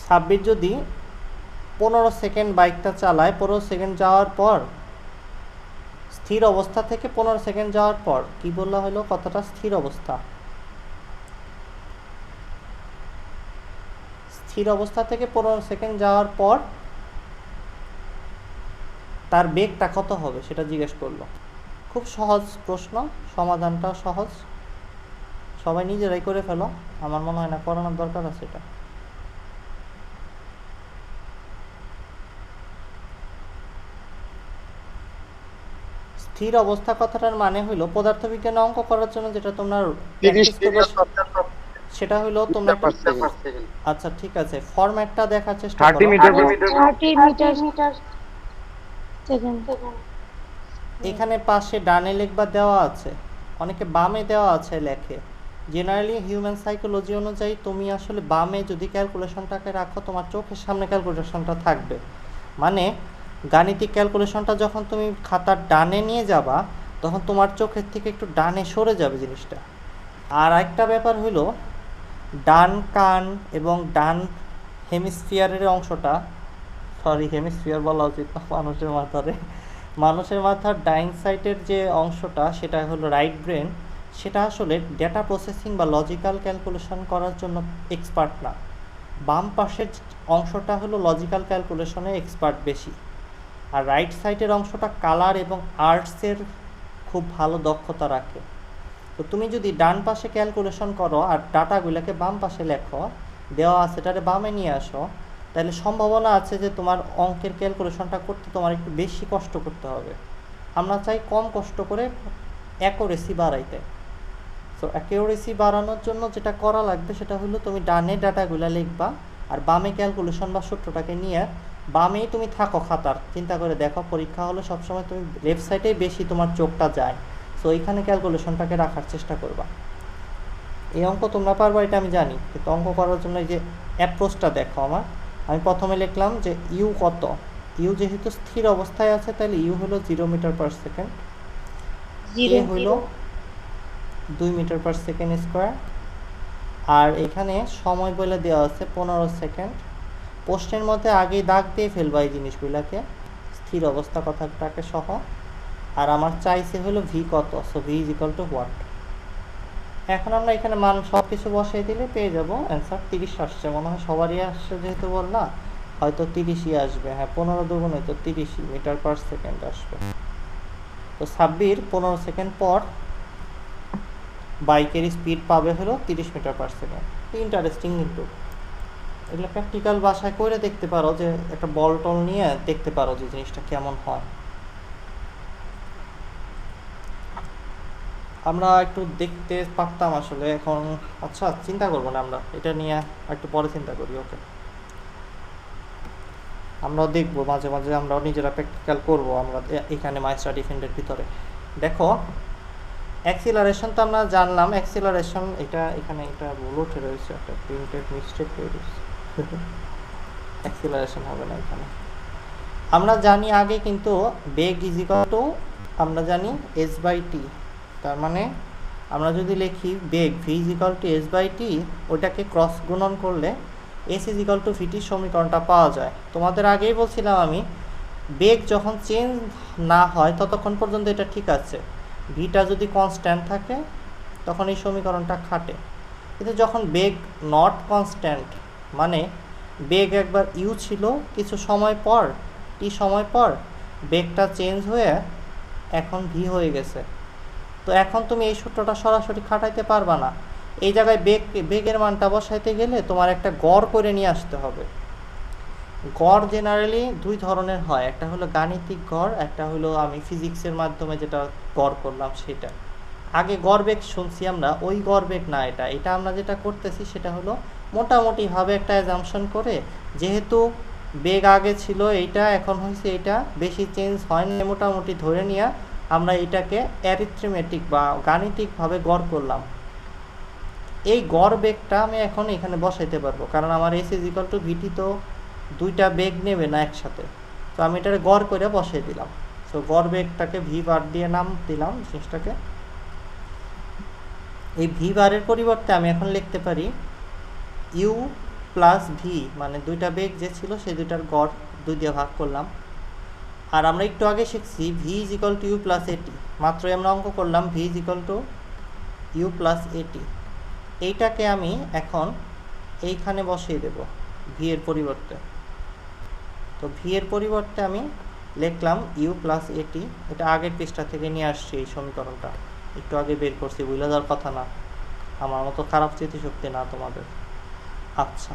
সাব্বির যদি 15 সেকেন্ড বাইকটা চালায়, 15 সেকেন্ড যাওয়ার পর স্থির অবস্থা থেকে 15 সেকেন্ড যাওয়ার পর কি বলা হলো, কতটা স্থির অবস্থা, স্থির অবস্থা থেকে 15 সেকেন্ড যাওয়ার পর তার বেগটা কত হবে সেটা জিজ্ঞেস করলো। খুব সহজ প্রশ্ন, সমাধানটা সহজ, সবাই নিজেরাই করে ফেলো, আমার মনে হয় না করানোর দরকার আছে এটা। স্থির অবস্থা কথাটার মানে হইলো পদার্থবিজ্ঞানে অঙ্ক করার জন্য যেটা তোমরা সেটা হইলো তোমরা আচ্ছা ঠিক আছে, ফরম্যাটটা দেখার চেষ্টা করো। 30 মিটার 30 মিটার সেকেন্ড। এখানে পাশে ডানে লিখবা দেওয়া আছে, অনেকে বামে দেওয়া আছে লেখে। জেনারেলি হিউম্যান সাইকোলজি অনুযায়ী তুমি আসলে বামে যদি ক্যালকুলেশনটাকে রাখো তোমার চোখের সামনে ক্যালকুলেশনটা থাকবে, মানে গাণিতিক ক্যালকুলেশনটা যখন তুমি খাতার ডানে নিয়ে যাবা তখন তোমার চোখের থেকে একটু ডানে সরে যাবে জিনিসটা। আর একটা ব্যাপার হইলো ডান কান এবং ডান হেমিস্ফিয়ারের অংশটা, সরি হেমিস্ফিয়ার বলা উচিত না, মানুষের মাথার ডাইন সাইডের যে অংশটা সেটা হলো রাইট ব্রেন, সেটা আসলে ডেটা প্রসেসিং বা লজিক্যাল ক্যালকুলেশন করার জন্য এক্সপার্ট না। বাম পাশের অংশটা হলো লজিক্যাল ক্যালকুলেশনে এক্সপার্ট বেশি, আর রাইট সাইডের অংশটা কালার এবং আর্টসের খুব ভালো দক্ষতা রাখে। তো তুমি যদি ডান পাশে ক্যালকুলেশন করো আর ডাটাগুলোকে বাম পাশে লেখো, দেওয়া আছে এটারে বামে নিয়ে আসো, তাহলে সম্ভাবনা আছে যে তোমার অঙ্কের ক্যালকুলেশনটা করতে তোমার একটু বেশি কষ্ট করতে হবে। আমরা চাই কম কষ্ট করে অ্যাকুরেসি বাড়াইতে। সো অ্যাকুরেসি বাড়ানোর জন্য যেটা করা লাগবে সেটা হলো তুমি ডানে ডাটাগুলো লিখবা আর বামে ক্যালকুলেশন বা সূত্রটাকে নিয়ে বামেই তুমি থাকো খাতার, চিন্তা করে দেখো পরীক্ষা হলো সবসময় তুমি লেফট সাইডেই বেশি তোমার চোখটা যায়, সো এইখানে ক্যালকুলেশনটাকে রাখার চেষ্টা করবা। এই অঙ্ক তোমরা পারবা এটা আমি জানি, কিন্তু অঙ্ক করার জন্য এই যে অ্যাপ্রোচটা দেখো আমার, আমি প্রথমে লিখলাম যে ইউ কত, ইউ যেহেতু স্থির অবস্থায় আছে তাহলে ইউ হলো 0 মিটার পার সেকেন্ড, এ হলো 2 মিটার পার সেকেন্ড স্কোয়ার, আর এখানে সময় বলে দেওয়া আছে 15 সেকেন্ড। প্রশ্নের মধ্যে আগেই দাগ দিয়ে ফেলবা এই জিনিসগুলোকে, স্থির অবস্থা কথাটাকে সহ। আর আমার চাইছে হলো ভি কত, so V is equal two what. এখন আমরা এখানে মান সব কিছু বসাই দিলে পেয়ে যাব অ্যান্সার 30 আসছে, মনে হয় সবারই আসছে, যেহেতু বললা হয়তো 30ই আসবে। হ্যাঁ 15 দুগুণে তো 30 মিটার পার সেকেন্ড আসবে। তো সাব্বির 15 সেকেন্ড পর বাইকের স্পিড পাবে হলো 30 মিটার পার সেকেন্ড। ইন্টারেস্টিং, কিন্তু এগুলো প্র্যাকটিক্যাল বাসায় করে দেখতে পারো, যে একটা বল টল নিয়ে দেখতে পারো যে জিনিসটা কেমন হয়। আমরা একটু দেখতে পারতাম আসলে, এখন আচ্ছা চিন্তা করবো না, আমরা এটা নিয়ে একটু পরে চিন্তা করি। ওকে, আমরাও দেখবো মাঝে মাঝে, আমরাও নিজেরা প্র্যাকটিক্যাল করবো আমরা এখানে মাইস্টার ডিফেন্ডের ভিতরে। দেখো অ্যাক্সিলারেশন তো আমরা জানলাম, অ্যাক্সিলারেশন এটা এখানে এটা ভুল উঠে রয়েছে, একটা প্রিন্টেড মিস্টেক হয়ে রয়েছে, অ্যাক্সিলারেশন হবে না এখানে। আমরা জানি আগে কিন্তু বেগ ইজ ইকুয়াল টু, আমরা জানি s/t, তার মানে আমরা যদি লিখি বেগ v is equal two s/t, ওটাকে ক্রস গুণন করলে s is equal two vt সমীকরণটা পাওয়া যায়। তোমাদের আগেই বলছিলাম আমি, বেগ যখন চেঞ্জ না হয় ততক্ষণ পর্যন্ত এটা ঠিক আছে, ভিটা যদি কনস্ট্যান্ট থাকে তখন এই সমীকরণটা খাটে। কিন্তু যখন বেগ নট কনস্ট্যান্ট, মানে বেগ একবার ইউ ছিল, কিছু সময় পর টি সময় পর বেগটা চেঞ্জ হয়ে এখন ভি হয়ে গেছে। তো এখন তুমি এই সূত্রটা সরাসরি খাটাইতে পারবা না। এই জায়গায় বেগের মানটা বসাইতে গেলে তোমার একটা গড় করে নিয়ে আসতে হবে। গড় জেনারেলি দুই ধরনের হয়, একটা হলো গাণিতিক গড়, একটা হলো আমি ফিজিক্সের মাধ্যমে যেটা গড় করলাম সেটা। আগে গড় বেগ শুনছি আমরা, ওই গড় বেগ না এটা। এটা আমরা যেটা করতেছি সেটা হলো মোটামুটিভাবে একটা অ্যাজাম্পশন করে, যেহেতু বেগ আগে ছিল এইটা, এখন হয়েছে এইটা, বেশি চেঞ্জ হয় না, মোটামুটি ধরে নিয়ে আমরা এটাকে অ্যারিথমেটিক বা গাণিতিকভাবে গড় করলাম। এই গড় বেগটা আমি এখন এখানে বসাইতে পারবো, কারণ আমার এস ইজ ইকুয়াল টু ভিটি তো দুইটা বেগ নেবে না একসাথে। তো আমি এটাকে গড় করে বসাই দিলাম। সো গড় বেগটাকে ভি বার দিয়ে নাম দিলাম জিনিসটাকে। এই ভি বারের পরিবর্তে আমি এখন লিখতে পারি ইউ প্লাস ভি, মানে দুইটা বেগ যে ছিল সেই দুইটার গড় 2 দিয়ে ভাগ করলাম। আর আমরা একটু আগে শিখছি V is equal to you plus A T, মাত্রই আমরা অঙ্ক করলাম V is equal to you plus A T. এইটাকে আমি এখন এইখানে বসিয়ে দেব ভি এর পরিবর্তে। তো ভি এর পরিবর্তে আমি লিখলাম ইউ প্লাস এটি। এটা আগের পৃষ্ঠা থেকে নিয়ে আসছি, এই সমীকরণটা একটু আগে বের করছি, বুঝলে যাওয়ার কথা না, আমার মতো খারাপ স্মৃতিশক্তি না তোমাদের। আচ্ছা,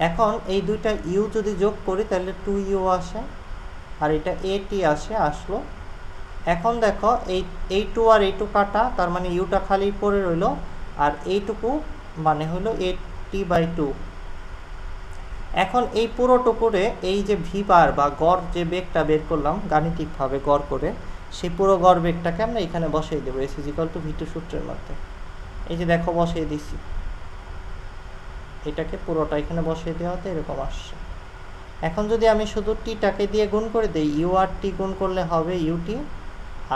এখন এই দুইটা ইউ যদি যোগ করি তাহলে 2u আসে, আর এটা এটি আসলো। এখন দেখো এই 2 আর এই 2 কাটা, তার মানে ইউটা খালি পড়ে রইল, আর এইটুকু মানে হলো 80/2। এখন এই পুরোটুকুরে এই যে ভি বার বা গড় যে বেগটা বের করলাম গাণিতিকভাবে গড় করে, সেই পুরো গড় বেগটাকে আমরা এখানে বসিয়ে দেবো এস ইজ ইকুয়াল টু ভি2 সূত্রের মধ্যে। এই যে দেখো বসিয়ে দিছি, এটাকে পুরোটা এখানে বসিয়ে দেওয়াতে এরকম আসছে। এখন যদি আমি শুধু টিটাকে দিয়ে গুণ করে দিই, ইউ আর টি গুণ করলে হবে ইউটি,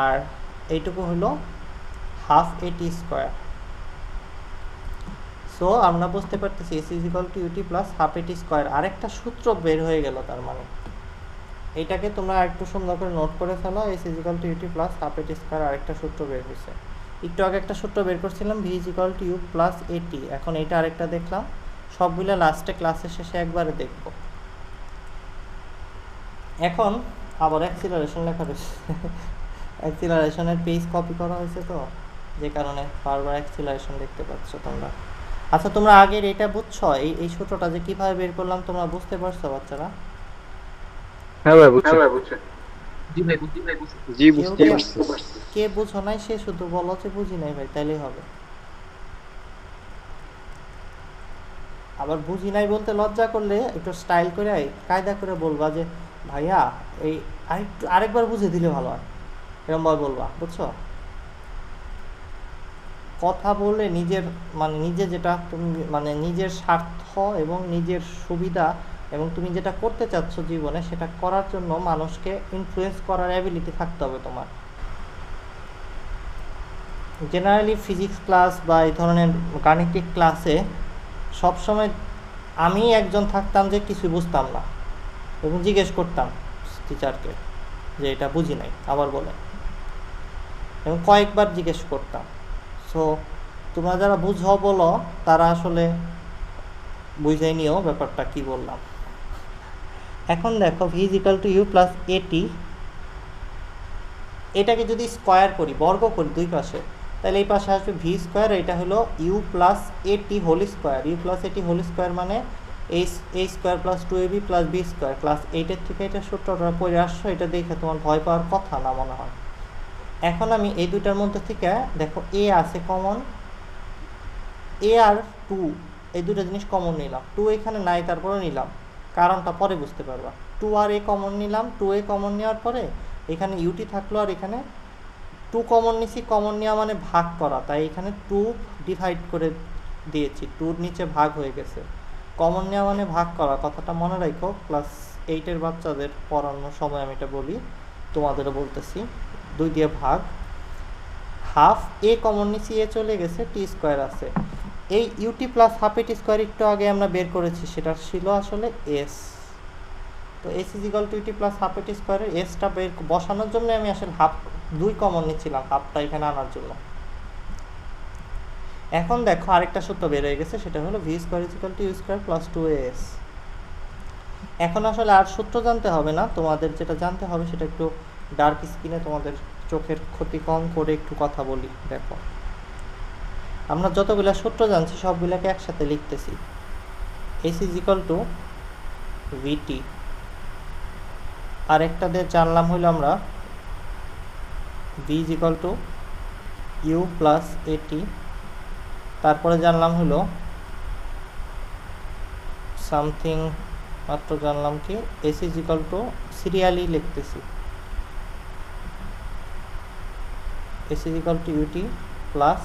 আর এইটুকু হলো হাফ এটি স্কোয়ার। সো আমরা বুঝতে পারতেছি S is equal to UT plus half এটি স্কোয়ার। আরেকটা সূত্র বের হয়ে গেল, তার মানে এইটাকে তোমরা একটু সুন্দর করে নোট করে ফেলো, s is equal to UT plus half এটি স্কোয়ার আরেকটা সূত্র বের হয়েছে। একটু আগে একটা সূত্র বের করছিলাম v is equal to you plus at, এখন এইটা আরেকটা দেখলাম। সবগুলো লাস্টে ক্লাসের শেষে একবারে দেখব। এখন আবার অ্যাক্সিলারেশন লেখা রয়েছে, অ্যাক্সিলারেশনের পেজ কপি করা হয়েছে, তো যে কারণে বারবার অ্যাক্সিলারেশন দেখতে পাচ্ছ তোমরা। আচ্ছা, তোমরা আগের এটা বুঝছো, এই সূত্রটা যে কিভাবে বের করলাম তোমরা বুঝতে পারছো বাচ্চারা? হ্যাঁ ভাই বুঝছি। জি ভাই বুঝছি ভাই বুঝছি। জি বুঝতে পারছি। কে বুঝো নাই সে শুধু বলো যে বুঝি নাই ভাই, তাইলেই হবে। আবার বুঝি নাই বলতে লজ্জা করলে একটু স্টাইল করে কায়দা করে বলবা যে ভাইয়া এই আরেকবার বুঝে দিলে ভালো হয়, এরকম ভাবে বলবা, বুঝছো? কথা বললে নিজের মানে নিজে যেটা তুমি মানে নিজের স্বার্থ এবং নিজের সুবিধা এবং তুমি যেটা করতে চাচ্ছ জীবনে সেটা করার জন্য মানুষকে ইনফ্লুয়েন্স করার অ্যাবিলিটি থাকতে হবে তোমার। জেনারেলি ফিজিক্স ক্লাস বা এই ধরনের গাণিতিক ক্লাসে সবসময় আমি একজন থাকতাম যে কিছু বুঝতাম না এবং জিজ্ঞেস করতাম টিচারকে যে এটা বুঝি নাই আবার বলে, এবং কয়েকবার জিজ্ঞেস করতাম। সো তোমরা যারা বুঝো বলো তারা আসলে বুঝে নিও ব্যাপারটা কি বললাম। এখন দেখো v is equal to you plus at, এটাকে যদি স্কোয়ার করি বর্গ করি দুই পাশে, তাহলে এই পাশে আসবে ভি স্কোয়ার, এটা হলো u plus a t whole square. U plus a t whole square মানে a square plus 2ab plus b square. Class 8-এর থেকে এটা সূত্রটা পড়ে আসছো, এটা দেখে তোমার ভয় পাওয়ার কথা না মনে হয়। এখন আমি এই দুইটার মধ্যে থেকে দেখো এ আছে কমন, এ আর 2 এই দুটো জিনিস কমন নিলাম। 2 এখানে নাই তারপরে নিলাম, কারণটা পরে বুঝতে পারবা। 2 আর এ কমন নিলাম, 2a কমন নেওয়ার পরে এখানে ইউটি থাকলো, আর এখানে 2 কমন নিছি। কমন নেওয়া মানে ভাগ করা, তাই এখানে 2 ডিভাইড করে দিয়েছি, 2-র নিচে ভাগ হয়ে গেছে। কমন নেওয়া মানে ভাগ করা, কথাটা মনে রাখো। ক্লাস 8-এর বাচ্চাদের পড়ানোর সময় আমি এটা বলি, তোমাদেরও বলতেছি। 2 দিয়ে ভাগ, হাফ এ কমন নিছি, এ চলে গেছে, টি স্কোয়ার আছে। এই ইউটি প্লাস হাফ এটি স্কোয়ার একটু আগে আমরা বের করেছি, সেটা ছিল আসলে এস। তো s is equal to UT plus half at স্কোয়ারের এসটা বের বসানোর জন্য আমি আসলে হাফ 2 কমন নিচ্ছিলাম, হাফটা এখানে আনার জন্য। এখন দেখো আরেকটা সূত্র বের হয়ে গেছে, সেটা হলো v square is equal to u square plus 2as। এখন আসলে আর সূত্র জানতে হবে না, তোমাদের যেটা জানতে হবে সেটা একটু ডার্ক স্ক্রিনে তোমাদের চোখের ক্ষতি কম করে একটু কথা বলি। দেখো আমরা যতগুলা সূত্র জানছি সবগুলোকে একসাথে লিখতেছি। S is equal to v t, আর একটা দিয়ে জানলাম হইলো আমরা v is equal to you plus a t, তারপরে জানলাম হলো সামথিং, মাত্র জানলাম কি s is equal to serially লিখতেছি, s is equal to UT plus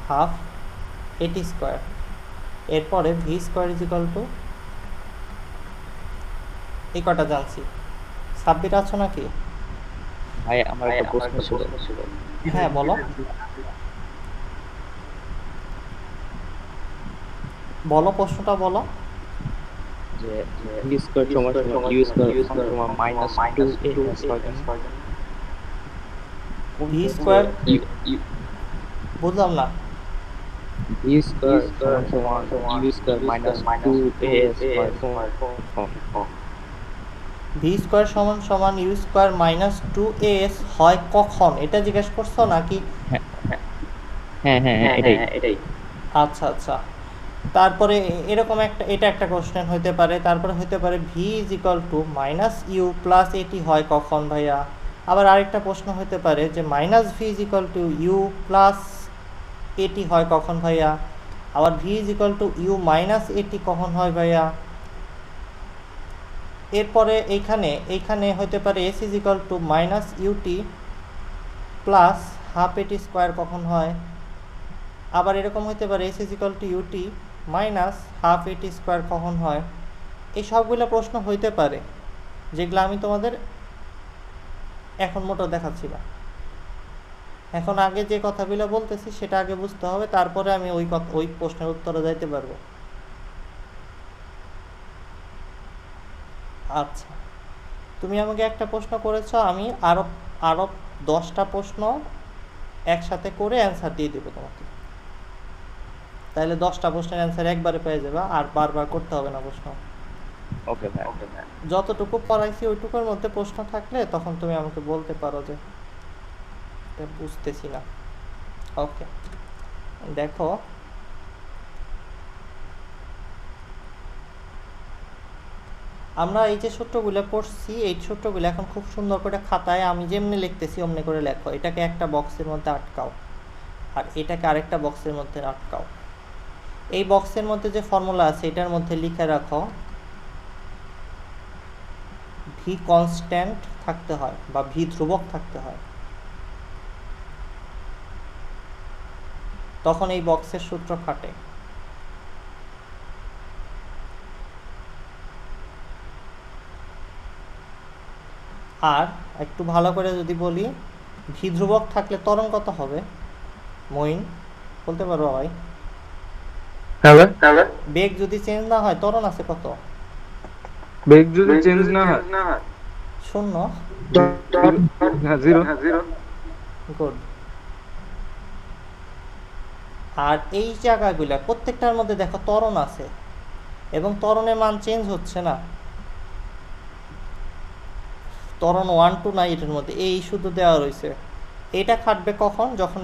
half এটি স্কোয়ার। এরপরে v square is equal to এই কটা জানছি। সাবমিট আছো নাকি? ভাই আমার একটা প্রশ্ন ছিল। হ্যাঁ বলো বলো, প্রশ্নটা বলো। যে ভি স্কয়ার সমান সমান ইউ স্কয়ার সমান মাইনাস 2as হয় কেন? ভি স্কোয়ার ইউ বুঝলাম না। ভি স্কয়ার সমান সমান ইউ স্কয়ার মাইনাস 2as হয় কখন? ভি স্কোয়ার সমান সমান ইউ স্কোয়ার মাইনাস 2as হয় কখন, এটা জিজ্ঞেস করছো নাকি? হ্যাঁ এটাই। আচ্ছা আচ্ছা, তারপরে এরকম একটা, এটা একটা কোশ্চেন হতে পারে। তারপরে হতে পারে v is equal to minus u plus at হয় কখন ভাইয়া। আবার আরেকটা প্রশ্ন হতে পারে যে minus v is equal to you plus at হয় কখন ভাইয়া। আবার v is equal to u minus at কখন হয় ভাইয়া। এরপরে এইখানে হতে পারে s is equal to minus ut plus half এটি স্কোয়ার কখন হয়। আবার এরকম হতে পারে s is equal to ut minus half এটি স্কোয়ার কখন হয়। এই সবগুলো প্রশ্ন হইতে পারে, যেগুলো আমি তোমাদের এখন মোটো দেখাচ্ছি না। এখন আগে যে কথাগুলো বলতেছি সেটা আগে বুঝতে হবে, তারপরে আমি ওই প্রশ্নের উত্তরে যাইতে পারবো। আচ্ছা, তুমি আমাকে একটা প্রশ্ন করেছো, আমি আরো 10টা প্রশ্ন একসাথে করে অ্যান্সার দিয়ে দেবো তোমাকে। তাহলে 10টা প্রশ্নের অ্যান্সার একবারে পেয়ে যাবে, আর বারবার করতে হবে না প্রশ্ন। ওকে ভাই। যতটুকু পড়াইছি ওইটুকুর মধ্যে প্রশ্ন থাকলে তখন তুমি আমাকে বলতে পারো যে এটা বুঝতেছি না। ওকে, দেখো আমরা এই যে সূত্রগুলো পড়ছি, এই সূত্রগুলো এখন খুব সুন্দর করে খাতায় আমি যেমনি লিখতেছি অমনি করে লেখো। এটাকে একটা বক্সের মধ্যে আটকাও, আর এটাকে আরেকটা বক্সের মধ্যে আটকাও। এই বক্সের মধ্যে যে ফর্মুলা আছে এটার মধ্যে লিখে রাখো ভি কনস্ট্যান্ট থাকতে হয় বা ভি ধ্রুবক থাকতে হয়, তখন এই বক্সের সূত্র খাটে। আর একটু ভালো করে যদি বলি, ভি ধ্রুবক থাকলে ত্বরণ কত হবে? মঈন বলতে পারবো ভাই? বেগ যদি চেঞ্জ না হয় ত্বরণ আছে কত? বেগ যদি চেঞ্জ না হয় শূন্য। জিরো। গুড। আর এই জায়গাগুলো প্রত্যেকটার মধ্যে দেখো ত্বরণ আছে এবং ত্বরণের মান চেঞ্জ হচ্ছে না। ত্বরণ 1 2 নাই এটার মধ্যে, এই শুধু দেওয়া রয়েছে। এটা খাটবে কখন? যখন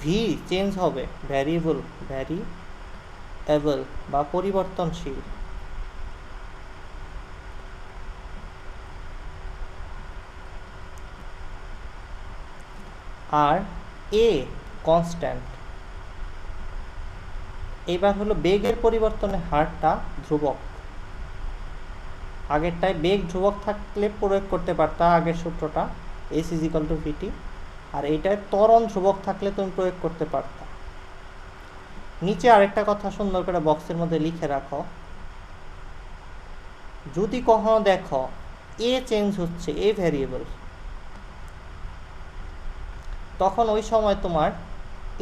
ভি চেঞ্জ হবে, ভ্যারিয়েবল বা পরিবর্তনশীল। আর এ কনস্ট্যান্ট। এবার হলো বেগের পরিবর্তনের হারটা ধ্রুবক। আগেরটায় বেগ ধ্রুবক থাকলে প্রয়োগ করতে পারতা আগের সূত্রটা S is equal to v t, আর এইটায় ত্বরণ ধ্রুবক থাকলে তুমি প্রয়োগ করতে পারতা। নিচে আরেকটা কথা সুন্দর করে বক্সের মধ্যে লিখে রাখো, যদি কখনো দেখো এ চেঞ্জ হচ্ছে, এ ভ্যারিয়েবল, তখন ওই সময় তোমার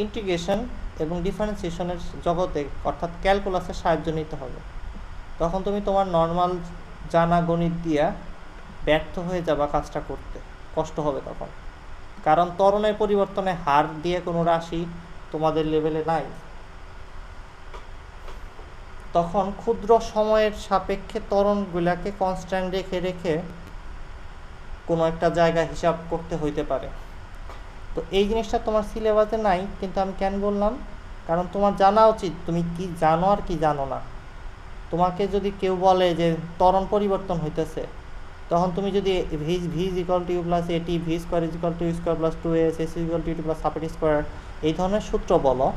ইন্টিগ্রেশন এবং ডিফারেন্সিয়েশনের জগতে অর্থাৎ ক্যালকুলাসের সাহায্য নিতে হবে। তখন তুমি তোমার নর্মাল জানা গণিত দিয়া ব্যর্থ হয়ে যাবা কাজটা করতে, কষ্ট হবে তখন। কারণ ত্বরণের পরিবর্তনে হার দিয়ে কোনো রাশি তোমাদের লেভেলে নাই, তখন ক্ষুদ্র সময়ের সাপেক্ষে ত্বরণগুলাকে কনস্ট্যান্ট রেখে রেখে কোনো একটা জায়গা হিসাব করতে হইতে পারে। তো এই জিনিসটা তোমার সিলেবাসে নাই, কিন্তু আমি কেন বললাম, কারণ তোমার জানা উচিত তুমি কি জানো আর কি জানো না। তোমাকে যদি কেউ বলে যে ত্বরণ পরিবর্তন হইতেছে, তখন তুমি যদি v is equal to you plus a t, v square is equal to u square plus 2as, s equal to you plus half এটি স্কোয়ার, এই ধরনের সূত্র বলো,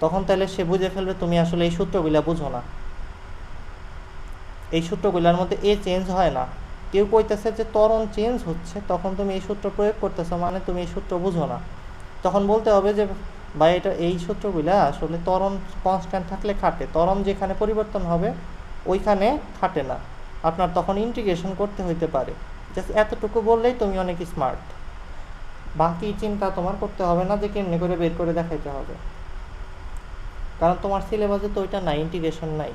তখন তাহলে সে বুঝে ফেলবে তুমি আসলে এই সূত্রগুলা বুঝো না। এই সূত্রগুলোর মধ্যে এ চেঞ্জ হয় না। কেউ কইতেছে যে ত্বরণ চেঞ্জ হচ্ছে, তখন তুমি এই সূত্র প্রয়োগ করতেছো, মানে তুমি এই সূত্র বুঝো না। তখন বলতে হবে যে ভাই এটা এই সূত্রগুলা আসলে ত্বরণ কনস্ট্যান্ট থাকলে খাটে, ত্বরণ যেখানে পরিবর্তন হবে ওইখানে খাটে না। আপনার তখন ইন্টিগ্রেশন করতে হইতে পারে। জাস্ট এতটুকু বললেই তুমি অনেক স্মার্ট, বাকি চিন্তা তোমার করতে হবে না যে কেমনি করে বের করে দেখাইতে হবে, কারণ তোমার সিলেবাসে তো ওইটা নাই, ইন্টিগ্রেশন নাই।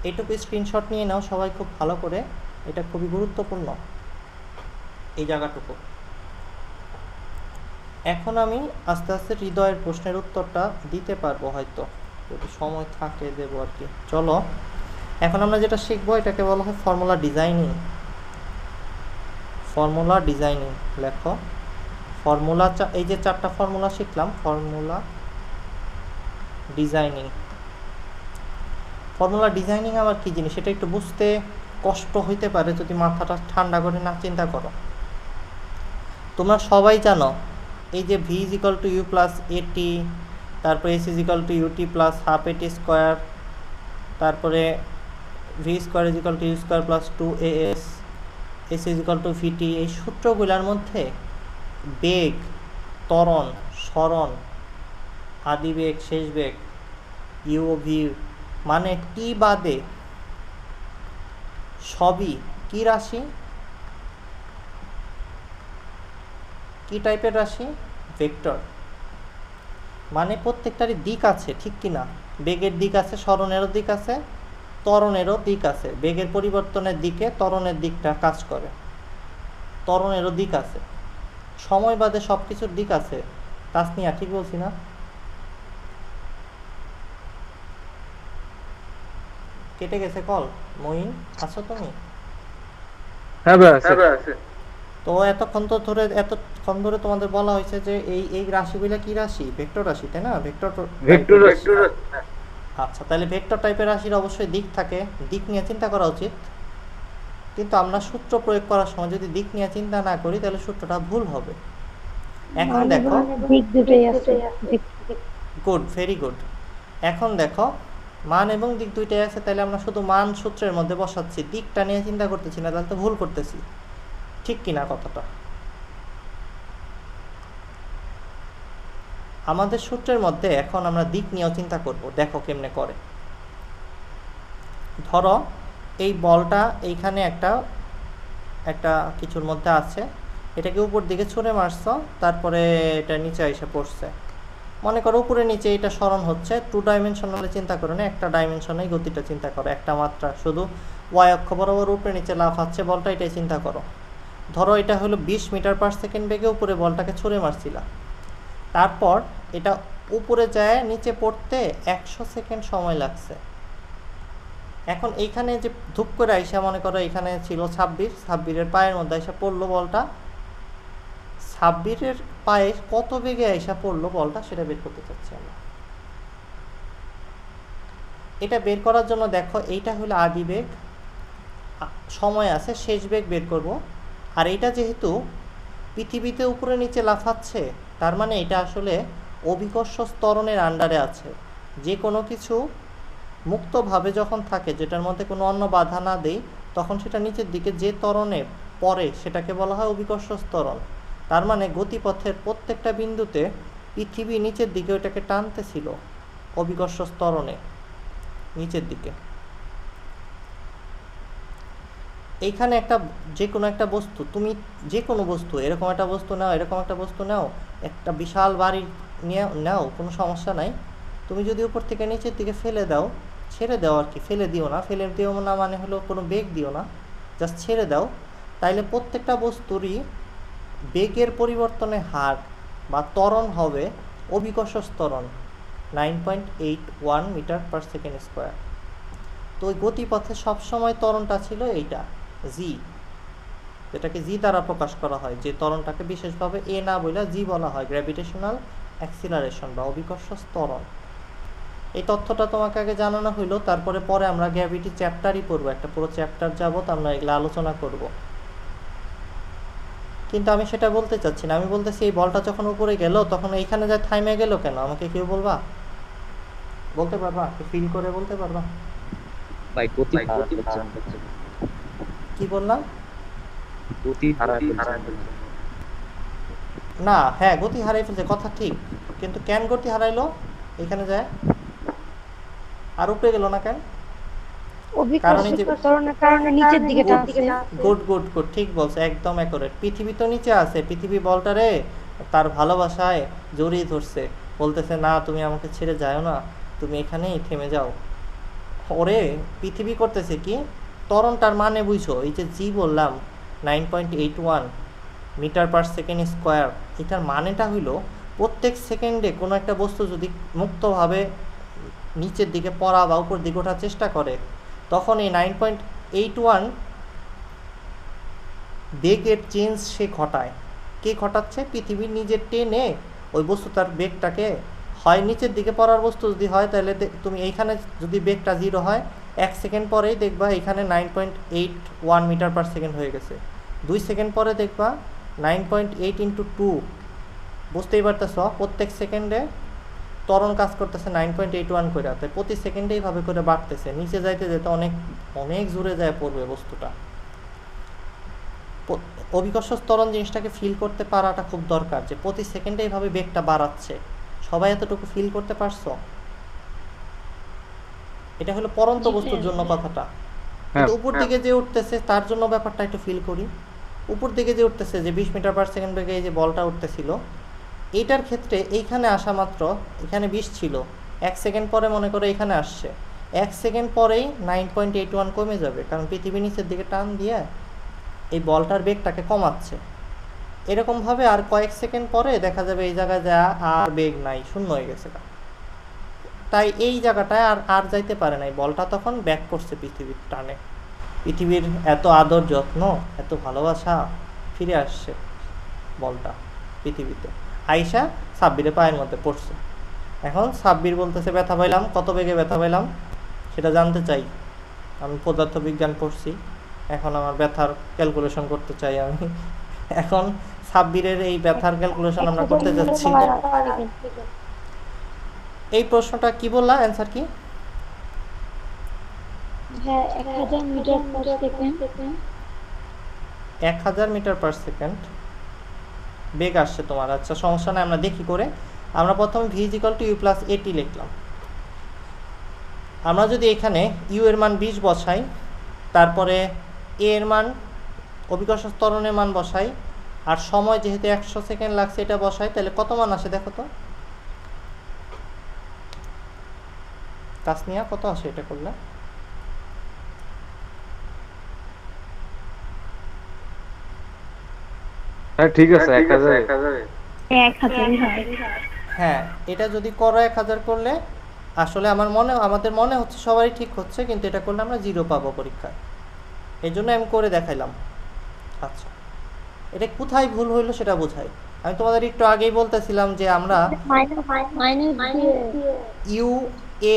এইটুকু স্ক্রিনশট নিয়ে নাও সবাই খুব ভালো করে, এটা খুবই গুরুত্বপূর্ণ এই জায়গাটুকু। এখন আমি আস্তে আস্তে হৃদয়ের প্রশ্নের উত্তরটা দিতে পারবো, হয়তো যদি সময় থাকে দেবো আর কি। চলো এখন আমরা যেটা শিখবো এটাকে বলা হয় ফর্মুলা ডিজাইনিং। ফর্মুলা ডিজাইনিং লেখো। ফর্মুলা এই যে 4টা ফর্মুলা শিখলাম, ফর্মুলা ডিজাইনিং। ফর্মুলা ডিজাইনিং আবার কী জিনিস এটা একটু বুঝতে কষ্ট হইতে পারে যদি মাথাটা ঠান্ডা করে না চিন্তা করো। তোমরা সবাই জানো এই যে v is equal to you plus a t, তারপরে s is equal to UT plus half এটি স্কোয়ার, তারপরে v square is equal to u square plus 2as, s is equal to v t. এই সূত্রগুলোর মধ্যে বেগ, ত্বরণ, সরণ, আদি বেগ, শেষ বেগ, ইউ ও ভি মানে টি বাদে সবই কি রাশি, কি টাইপের রাশি? ভেক্টর। মানে প্রত্যেকটারই দিক আছে, ঠিক কি না? বেগের দিক আছে, সরণেরও দিক আছে, ত্বরণেরও দিক আছে। বেগের পরিবর্তনের দিকে ত্বরণের দিকটা কাজ করে, ত্বরণেরও দিক আছে, সময় বাদে সব কিছুর দিক আছে। তাসনিয়া ঠিক বলছি না? কেটে গেছে কল? মঈন আছো তুমি? হ্যাঁ ভাই আছে। তো এতক্ষণ ধরে তোমাদের বলা হয়েছে যে এই রাশিগুলা কি রাশি? ভেক্টর রাশি, তাই না? ভেক্টর। আচ্ছা, তাহলে ভেক্টর টাইপের রাশির অবশ্যই দিক থাকে, দিক নিয়ে চিন্তা করা উচিত। কিন্তু আমরা সূত্র প্রয়োগ করার সময় যদি দিক নিয়ে চিন্তা না করি তাহলে সূত্রটা ভুল হবে। এখন দেখো, গুড, ভেরি গুড। এখন দেখো মান এবং দিক দুইটাই আছে, তাহলে আমরা শুধু মান সূত্রের মধ্যে বসাচ্ছি, দিকটা নিয়ে চিন্তা করতেছি না, তাহলে তো ভুল করতেছি, ঠিক কিনা কথাটা? আমাদের সূত্রের মধ্যে এখন আমরা দিক নিয়েও চিন্তা করব, দেখো কেমনে করে। ধরো এই বলটা এইখানে একটা কিছুর মধ্যে আছে, এটাকে উপর দিকে ছুঁড়ে মারছো, তারপরে এটা নিচে এসে পড়ছে। মনে করো উপরে নিচে এটা সরণ হচ্ছে, 2 ডাইমেনশনালে চিন্তা করো না, একটা ডাইমেনশনেই গতিটা চিন্তা করো, একটা মাত্রা, শুধু ওয়াই অক্ষ বরাবর উপরে নিচে লাফাচ্ছে বলটা, এটাই চিন্তা করো। ধরো এটা হলো 20 মিটার পার সেকেন্ড বেগে উপরে বলটাকে ছুঁড়ে মারছিলাম, তারপর এটা উপরে যায় নিচে পড়তে 100 সেকেন্ড সময় লাগছে। এখন এইখানে যে ধূপ করে আইসা, মনে করো এখানে ছিল 26-এর পায়ের মধ্যে আইসা পড়লো বলটা, 26-এর পায়ে কত বেগে আইসা পড়লো বলটা সেটা বের করতে চাচ্ছি আমরা। এটা বের করার জন্য দেখো এইটা হলো আদি বেগ, সময় আছে, শেষ বেগ বের করব। আর এইটা যেহেতু পৃথিবীতে উপরে নিচে লাফাচ্ছে, তার মানে এটা আসলে অভিকর্ষ ত্বরণের আন্ডারে আছে। যে কোনো কিছু মুক্তভাবে যখন থাকে, যেটার মধ্যে কোনো অন্য বাধা না দেই, তখন সেটা নিচের দিকে যে ত্বরণে পড়ে সেটাকে বলা হয় অভিকর্ষ ত্বরণ। তার মানে গতিপথের প্রত্যেকটা বিন্দুতে পৃথিবী নিচের দিকে ওটাকে টানতেছিল অভিকর্ষ ত্বরণে, নিচের দিকে। এইখানে যে কোনো একটা বস্তু, তুমি যে কোনো বস্তু, এরকম একটা বস্তু নাও, এরকম একটা বস্তু নাও, একটা বিশাল বাড়ি নাও, কোনো সমস্যা নাই। তুমি যদি উপর থেকে নিচের দিকে ফেলে দাও, ছেড়ে দাও আর কি, ফেলে দিও না, মানে হলো কোনো বেগ দিও না, জাস্ট ছেড়ে দাও, তাইলে প্রত্যেকটা বস্তুরই বেগের পরিবর্তনের হার বা ত্বরণ হবে অভিকর্ষ ত্বরণ 9.81 মিটার পার সেকেন্ড স্কোয়ার। তো ওই গতিপথে সবসময় ত্বরণটা ছিল এইটা জি, যেটাকে জি দ্বারা প্রকাশ করা হয়, যে ত্বরণটাকে বিশেষভাবে এ না বলে জি বলা হয়, গ্র্যাভিটেশনাল অ্যাক্সিলারেশন বা অভিকর্ষ ত্বরণ। এই তথ্যটা তোমাকে আগে জানানো হইলো, তারপরে পরে আমরা গ্র্যাভিটি চ্যাপ্টারই পড়বো, একটা পুরো চ্যাপ্টার যাবত আমরা এগুলো আলোচনা করব। কিন্তু আমি সেটা বলতে চাচ্ছি না, আমি বলতেছি এই বলটা যখন উপরে গেল তখন এইখানে যা থাইমে গেল কেন, আমাকে কেউ বলবা, বলতে পারবা, ফিল করে বলতে পারবা? ভাই গতি হারাচ্ছে। কি বললাম? গতি হারাচ্ছে না, হ্যাঁ গতি হারাই ফেলছে, কথা ঠিক, কিন্তু কেন গতি হারাইলো এখানে যায় আর উপরে গেল না কেন? অভিকর্ষ ত্বরণের কারণে নিচের দিকে টানছে। গুড গুড গুড, ঠিক বলছে, একদম অ্যাকুরেট। পৃথিবী তো নিচে আছে, পৃথিবী বলটারে তার ভালোবাসায় জড়িয়ে ধরছে, বলতেছে না তুমি আমাকে ছেড়ে যাও না, তুমি এখানেই থেমে যাও। ওরে পৃথিবী করতেছে কি, ত্বরণটার মানে বুঝো, এই যে জি বললাম 9.81 মিটার পার সেকেন্ড স্কোয়ার, এটার মানেটা হইল প্রত্যেক সেকেন্ডে কোনো একটা বস্তু যদি মুক্তভাবে নিচের দিকে পড়া বা উপর দিকে ওঠার চেষ্টা করে, তখন এই 9.81 বেগের চেঞ্জ সে ঘটায়। কে ঘটাচ্ছে? পৃথিবীর নিজের টেনে ওই বস্তু তার বেগটাকে, হয় নিচের দিকে পড়ার বস্তু যদি হয় তাহলে তুমি এইখানে যদি বেগটা 0 হয় 1 সেকেন্ড পরেই দেখবা এখানে 9.81 মিটার পার সেকেন্ড হয়ে গেছে। 2 সেকেন্ড পরে দেখবা 9.8 ইন্টু 2, বুঝতেই পারতেছ প্রত্যেক সেকেন্ডে ত্বরণ কাজ করতেছে 9.81 করে, তাই প্রতি সেকেন্ডে এইভাবে করে বাড়তেছে, নিচে যাইতে যেতে অনেক অনেক জোরে যায় পড়বে বস্তুটা। অভিকর্ষ ত্বরণ জিনিসটাকে ফিল করতে পারাটা খুব দরকার, যে প্রতি সেকেন্ডে এইভাবে বেগটা বাড়াচ্ছে। সবাই এতটুকু ফিল করতে পারছো? এটা হলো পরন্ত বস্তুর জন্য কথাটা। কিন্তু উপর দিকে যে উঠতেছে তার জন্য ব্যাপারটা একটু ফিল করি। উপর দিকে যে উঠতেছে, যে 20 মিটার পার সেকেন্ড বেগে এই যে বলটা উঠতেছিল, এইটার ক্ষেত্রে এইখানে আসা মাত্র, এখানে 20 ছিল, 1 সেকেন্ড পরে মনে করে এখানে আসছে, 1 সেকেন্ড পরেই 9.81 কমে যাবে, কারণ পৃথিবী নিচের দিকে টান দিয়ে এই বলটার বেগটাকে কমাচ্ছে। এরকমভাবে আর কয়েক সেকেন্ড পরে দেখা যাবে এই জায়গায় যা আর বেগ নাই, শূন্য হয়ে গেছে। তাই এই জায়গাটায় আর যাইতে পারে নাই, বলটা তখন ব্যাক করছে পৃথিবীর টানে। পৃথিবীর এত আদর যত্ন, এত ভালোবাসা, ফিরে আসছে বলটা পৃথিবীতে, আইসা সাব্বিরের পায়ের মধ্যে পড়ছে। এখন সাব্বির বলতেছে ব্যথা পাইলাম, কত বেগে ব্যথা পাইলাম সেটা জানতে চাই, আমি পদার্থবিজ্ঞান পড়ছি, এখন আমার ব্যথার ক্যালকুলেশন করতে চাই আমি। এখন সাব্বিরের এই ব্যথার ক্যালকুলেশন আমরা করতে যাচ্ছি। এই প্রশ্নটা কি বললা, অ্যান্সার কি? হ্যাঁ 1000 metre per second. 1000 metre per second বেগ আসছে তোমার। আচ্ছা সমস্যা নাই, আমরা দেখি করে। আমরা প্রথমে v = u + at লিখলাম। আমরা যদি এখানে u এর মান 20 বসাই, তারপরে a এর মান, অভিকর্ষ ত্বরণের মান বসাই, আর সময় যেহেতু 100 সেকেন্ড লাগছে এটা বসাই, তাহলে কত মান আসে দেখো তো তাসনিয়া, কত আসে এটা করলে? হ্যাঁ ঠিক আছে, 1000। হ্যাঁ, এটা যদি করো 1000 করলে, আসলে আমাদের মনে হচ্ছে সবারই ঠিক হচ্ছে, কিন্তু এটা করলে আমরা 0 পাবো পরীক্ষায়, এই জন্য আমি করে দেখাইলাম। আচ্ছা, এটা কোথায় ভুল হইলো সেটা বোঝাই। আমি তোমাদের একটু আগেই বলতেছিলাম যে আমরা ইউ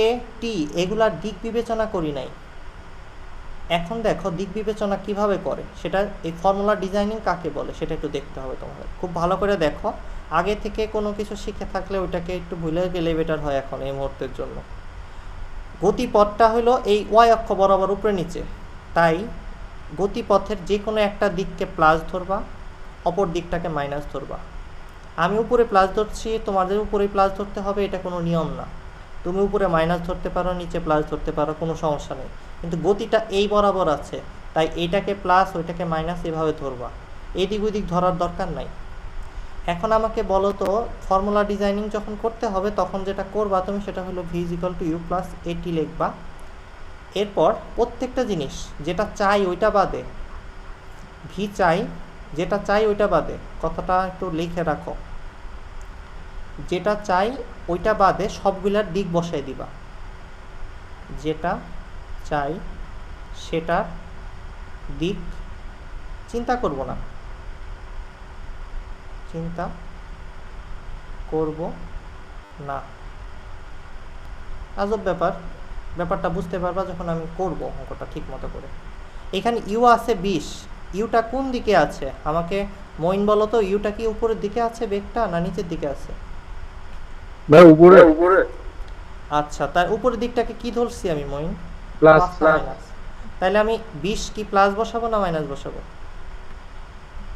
এ টি এগুলার দিক বিবেচনা করি নাই। এখন দেখো দিক বিবেচনা কিভাবে করে, সেটা এই ফর্মুলা ডিজাইনিং কাকে বলে সেটা একটু দেখতে হবে তোমাদের। খুব ভালো করে দেখো, আগে থেকে কোনো কিছু শিখে থাকলে ওইটাকে একটু ভুলে গেলে বেটার হয় এখন এই মুহূর্তের জন্য। গতিপথটা হলো এই ওয়াই অক্ষ বরাবর উপরে নিচে, তাই গতিপথের যে কোনো একটা দিককে প্লাস ধরবা, অপর দিকটাকে মাইনাস ধরবা। আমি উপরে প্লাস ধরছি, তোমাদের উপরেই প্লাস ধরতে হবে, এটা কোনো নিয়ম না। তুমি উপরে মাইনাস ধরতে পারো, নিচে প্লাস ধরতে পারো, কোনো সমস্যা নেই, কিন্তু গতিটা এই বরাবর আছে, তাই এইটাকে প্লাস ওইটাকে মাইনাস এভাবে ধরবা, এদিক ওইদিক ধরার দরকার নাই। এখন আমাকে বলো তো, ফর্মুলা ডিজাইনিং যখন করতে হবে তখন যেটা করবা তুমি সেটা হলো v = u + at লিখবা। এরপর প্রত্যেকটা জিনিস যেটা চাই ওইটা বাদে, যেটা চাই ওইটা বাদে, কথাটা একটু লিখে রাখো। যেটা চাই ওইটা বাদে সবগুলার দিক বসাই দিবা, যেটা চাই সেটার দিক চিন্তা করব না, চিন্তা করব না। আজব ব্যাপারটা বুঝতে পারবা যখন আমি করব অঙ্কটা ঠিক মতো করে। এখানে ইউ আছে 20, ইউটা কোন দিকে আছে আমাকে মইন বলো তো, ইউটা কি উপরের দিকে আছে বেগটা না নিচের দিকে আছে? ভাই উপরে। আচ্ছা, তার উপরের দিকটাকে কি ধরছি আমি মইন? প্লাস। মাইনাস। তাহলে আমি 20 কি প্লাস বসাবো না মাইনাস বসাবো?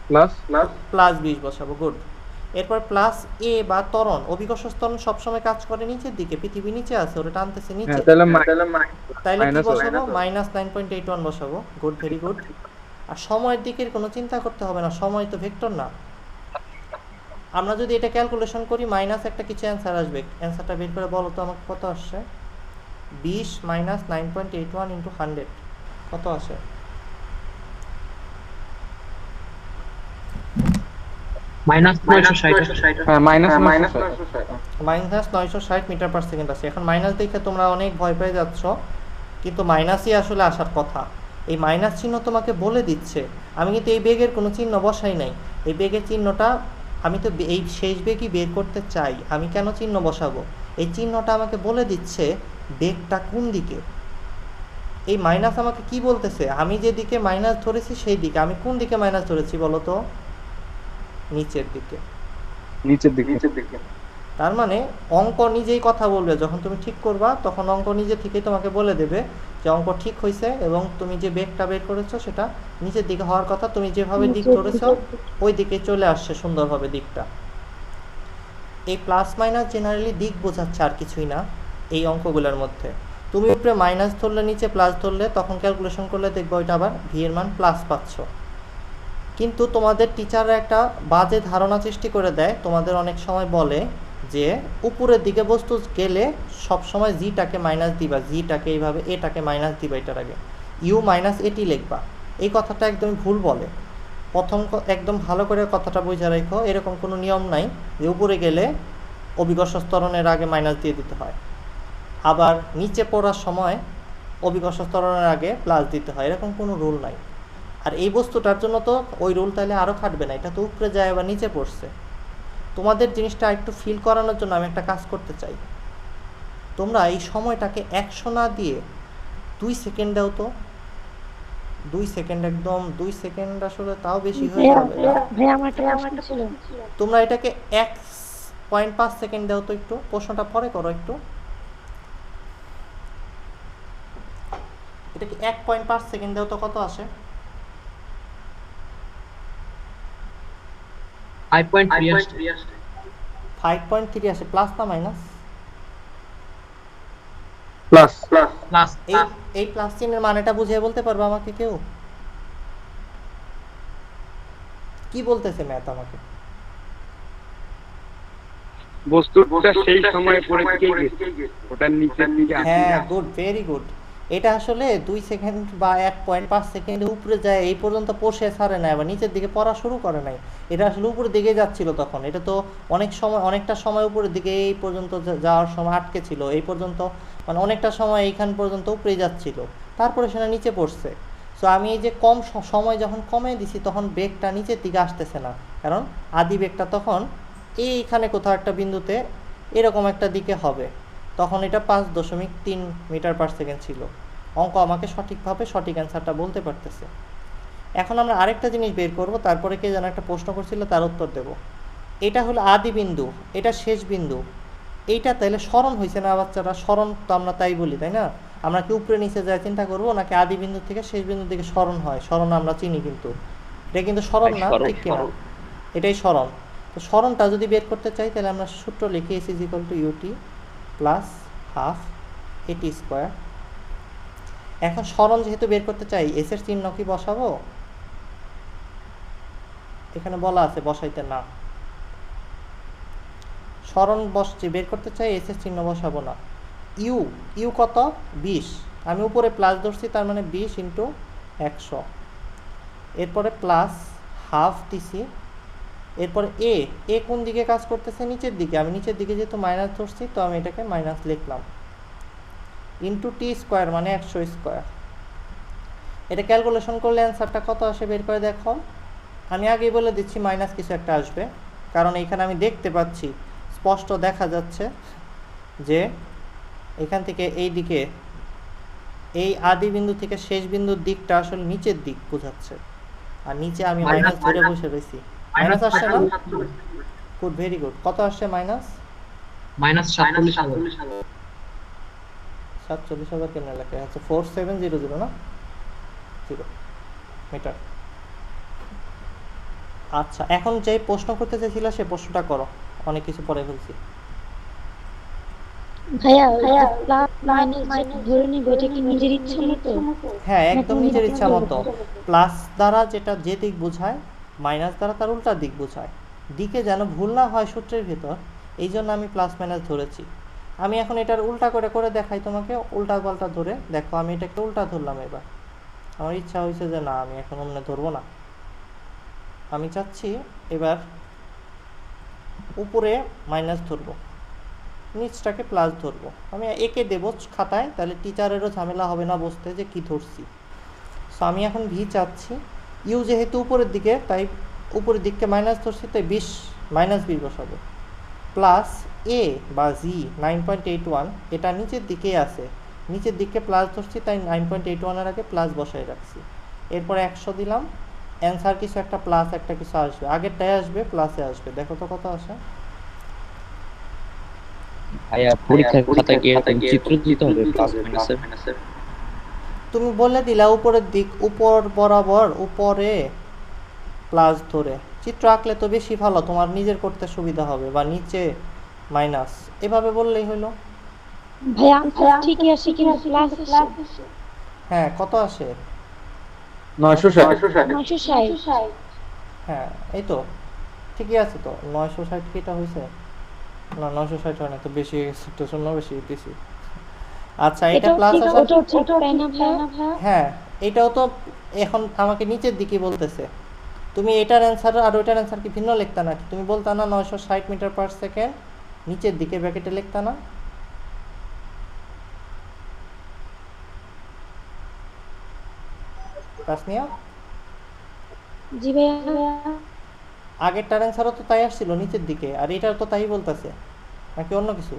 প্লাস। প্লাস 20 বসাবো, গুড। এরপর প্লাস এ বা ত্বরণ, অভিকর্ষ ত্বরণ সবসময় কাজ করে নিচের দিকে, পৃথিবী নিচে আছে, ওটা টানতেছে নিচে, তাহলে কি বসাবো? মাইনাস 9.81 বসাবো, গুড, ভেরি গুড। আর সময়ের দিকের কোনো চিন্তা করতে হবে না, সময় তো ভেক্টর না। আমরা যদি এটা ক্যালকুলেশন করি মাইনাস একটা কিছু অ্যান্সার আসবে, অ্যান্সারটা বের করে বলো তো আমাকে কত আসছে? 20 মাইনাস 9.81 ইন্টু 100 কত আসে? মাইনাস 960। হ্যাঁ minus minus 960 metre per second আছে। এখন মাইনাস দেখে তোমরা অনেক ভয় পেয়ে যাচ্ছ, কিন্তু মাইনাসই আসলে আসার কথা। এই মাইনাস চিহ্ন তোমাকে বলে দিচ্ছে, আমি কিন্তু এই বেগের কোনো চিহ্ন বসাই নাই, এই বেগের চিহ্নটা আমি তো এই শেষ বেগই বের করতে চাই, আমি কেন চিহ্ন বসাবো? এই চিহ্নটা আমাকে বলে দিচ্ছে বেগটা কোন দিকে। এই মাইনাস আমাকে কি বলতেছে? আমি যে দিকে মাইনাস ধরেছি সেই দিকে, আমি কোন দিকে মাইনাস ধরেছি বলো তো? নিচের দিকে। তার মানে অঙ্ক নিজেই কথা বলবে, যখন তুমি ঠিক করবা তখন অঙ্ক নিজে থেকেই তোমাকে বলে দেবে যে অঙ্ক ঠিক হয়েছে এবং তুমি যে বেগটা বের করেছো সেটা নিচের দিকে হওয়ার কথা, তুমি যেভাবে দিক ধরেছো ওই দিকে চলে আসছে সুন্দরভাবে দিকটা। এই প্লাস মাইনাস জেনারেলি দিক বোঝাচ্ছে, আর কিছুই না এই অঙ্কগুলোর মধ্যে। তুমি উপরে মাইনাস ধরলে নিচে প্লাস ধরলে তখন ক্যালকুলেশন করলে দেখবে ওইটা আবার ভি এর মান প্লাস পাচ্ছ। কিন্তু তোমাদের টিচাররা একটা বাজে ধারণা সৃষ্টি করে দেয়, তোমাদের অনেক সময় বলে যে উপরের দিকে বস্তু গেলে সবসময় জিটাকে মাইনাস দিবা, জিটাকে এইভাবে এটাকে মাইনাস দিবা, এটার আগে ইউ মাইনাস এটি লিখবা। এই কথাটা একদমই ভুল বলে। প্রথম একদম ভালো করে কথাটা বুঝে রাখো, এরকম কোনো নিয়ম নাই যে উপরে গেলে অভিকর্ষ ত্বরণের আগে মাইনাস দিয়ে দিতে হয়, আবার নিচে পড়ার সময় অভিকর্ষ ত্বরণের আগে প্লাস দিতে হয়, এরকম কোনো রুল নাই। আর এই বস্তুটার জন্য তো ওই রুল তাহলে আরও খাটবে না, এটা তো উপরে যায় বা নিচে পড়ছে। তোমাদের জিনিসটা একটু ফিল করানোর জন্য আমি একটা কাজ করতে চাই, তোমরা এই সময়টাকে 100 না দিয়ে 2 সেকেন্ড দাও তো। 2 সেকেন্ড, একদম 2 সেকেন্ড, আসলে তাও বেশি হয়ে যাবে। তোমরা এটাকে 1.5 সেকেন্ড দাও তো, একটু প্রশ্নটা পরে করো একটু। এটাকে 1.5 সেকেন্ড দাও তো, কত আসে? 5.3 আসে। প্লাস না মাইনাস? প্লাস। এই প্লাস চিহ্নের মানেটা বুঝিয়ে বলতে পারবে আমাকে কেউ? কি বলতেছে ম্যাথ আমাকে? বস্তুটা সেই সময় পড়ে গেছে, ওটার নিচের দিকে। হ্যাঁ, গুড, ভেরি গুড। এটা আসলে 2 সেকেন্ড বা 1.5 সেকেন্ডের উপরে যায়, এই পর্যন্ত পড়ে ছাড়ে না, আবার নিচের দিকে পড়া শুরু করে নাই। এটা আসলে উপরের দিকে যাচ্ছিল তখন, এটা তো অনেকটা সময় উপরের দিকে এই পর্যন্ত যাওয়ার সময় আটকে ছিল, এই পর্যন্ত মানে অনেকটা সময় এইখান পর্যন্ত উপরে যাচ্ছিল, তারপরে সেটা নিচে পড়ছে। সো আমি এই যে কম সময় যখন কমে দিছি তখন বেগটা নিচের দিকে আসতেছে না, কারণ আদি বেগটা তখন এইখানে কোথাও একটা বিন্দুতে এরকম একটা দিকে হবে, তখন এটা 5.3 মিটার পার সেকেন্ড ছিল। অঙ্ক আমাকে সঠিকভাবে সঠিক অ্যান্সারটা বলতে পারতেছে। এখন আমরা আরেকটা জিনিস বের করব, তারপরে কে যেন একটা প্রশ্ন করছিল তার উত্তর দেব। এটা হলো আদি বিন্দু, এটা শেষ বিন্দু, এইটা তাইলে স্মরণ হয়েছে না বাচ্চারা? স্মরণ তো আমরা তাই বলি, তাই না? আমরা কি উপরে নিচে যায় চিন্তা করবো, নাকি আদি বিন্দু থেকে শেষ বিন্দুর দিকে স্মরণ হয়? স্মরণ আমরা চিনি, কিন্তু এটা কিন্তু স্মরণ না, ঠিক কিনা? এটাই স্মরণ। তো স্মরণটা যদি বের করতে চাই তাহলে আমরা সূত্র লিখি s is equal to UT plus half এটি স্কোয়ার। এখন স্মরণ যেহেতু বের করতে চাই, এস এর চিহ্ন কি বসাবো? এখানে বলা আছে বসাইতে না, স্মরণ বসছি, বের করতে চাই, এস এর চিহ্ন বসাবো না। ইউ কত? 20, আমি উপরে প্লাস ধরছি, তার মানে 20 ইন্টু 100, এরপরে প্লাস হাফ দিছি এরপর এ এ কোন দিকে কাজ করতেছে? নিচের দিকে। আমি নিচের দিকে যেহেতু মাইনাস ধরছি, তো আমি এটাকে মাইনাস লিখলাম। ইন্টু টি স্কোয়ার মানে 100 স্কোয়ার। এটা ক্যালকুলেশন করলে অ্যান্সারটা কত আসে বের করে দেখো। আমি আগেই বলে দিচ্ছি মাইনাস কিছু একটা আসবে, কারণ এখানে আমি দেখতে পাচ্ছি, স্পষ্ট দেখা যাচ্ছে যে এখান থেকে এই দিকে, এই আদি বিন্দু থেকে শেষ বিন্দুর দিকটা আসলে নিচের দিক বোঝাচ্ছে, আর নিচে আমি মাইনাস ধরে বসে রয়েছি। মাইনাস আসছে না? Good, very good. কত আসছে মাইনাস? -47,000 কেন লেখা আছে? 4700 না 0 মিটার। আচ্ছা, এখন যে প্রশ্ন করতে চাইছিল সে প্রশ্নটা করো, অনেক কিছু পরে ফেলছি। ভাইয়া প্লাস মাইনাস ধরে নিব, এটা কি নিজের ইচ্ছা মতো? হ্যাঁ, একদম নিজের ইচ্ছা মতো। প্লাস দ্বারা যেটা যে দিক বোঝায়, মাইনাস দ্বারা তার উল্টা দিক বোঝায়। দিকে যেন ভুল না হয় সূত্রের ভেতর, এই জন্য আমি প্লাস মাইনাস ধরেছি। আমি এখন এটার উল্টা করে করে দেখাই তোমাকে, উল্টা পাল্টা ধরে দেখো। আমি এটাকে উল্টা ধরলাম এবার। আমার ইচ্ছা হয়েছে যে না, আমি এখন অন্য ধরবো না। আমি চাচ্ছি এবার উপরে মাইনাস ধরবো, নিচটাকে প্লাস ধরবো। আমি একে দেবো খাতায়, তাহলে টিচারেরও ঝামেলা হবে না বুঝতে যে কি ধরছি। সো আমি এখন ভি চাচ্ছি। ইউ যেহেতু উপরের দিকে, তাই উপরের দিককে মাইনাস ধরছি, তাই 20 -20 বসাবো। প্লাস এ বা জি 9.81, এটা নিচের দিকেই আছে, নিচের দিকে প্লাস ধরছি, তাই 9.81-এর আগে প্লাস বসাই রাখছি। এরপরে 100 দিলাম। অ্যান্সার কিছু একটা প্লাস একটা কিছু আসবে, আগেরটাই আসবে, প্লাসে আসবে। দেখো তো কত আসে। ভাইয়া পরীক্ষার খাতায় কি এরকম চিত্র দিতে হবে প্লাস মাইনাসের? তুমি বলে দিলা উপরের দিক, উপর বরাবর উপরে প্লাস ধরে চিত্র আঁকলে তো বেশি ভালো, তোমার নিজের করতে সুবিধা হবে। বা নিচে মাইনাস, এভাবে বললেই হলো। ভাইয়া ঠিকই আছে, কিন্তু প্লাস আসে। হ্যাঁ, কত আসে? 960। হ্যাঁ, এই তো ঠিকই আছে তো। 960 কি এটা হয়েছে? না, 960 হয় না, তো বেশি হয়ে গেছে, তো 0 বেশি দিতেছি। আচ্ছা, এটা প্লাস আসে। ওটাও ঠিক তাই না ভাইয়া? হ্যাঁ, এটাও তো এখন আমাকে নিচের দিকে বলতেছে। তুমি এটার অ্যান্সার আর ওইটার অ্যান্সার কি ভিন্ন লিখতা নাকি? তুমি বলতা না 960 মিটার পার সেকেন্ড, নিচের দিকে ব্র্যাকেটে লিখতা না? তাসনিয়া, জি ভাইয়া। আগেরটার অ্যান্সারও তো তাই আসছিল নিচের দিকে, আর এটার তো তাই বলতেছে, নাকি অন্য কিছু?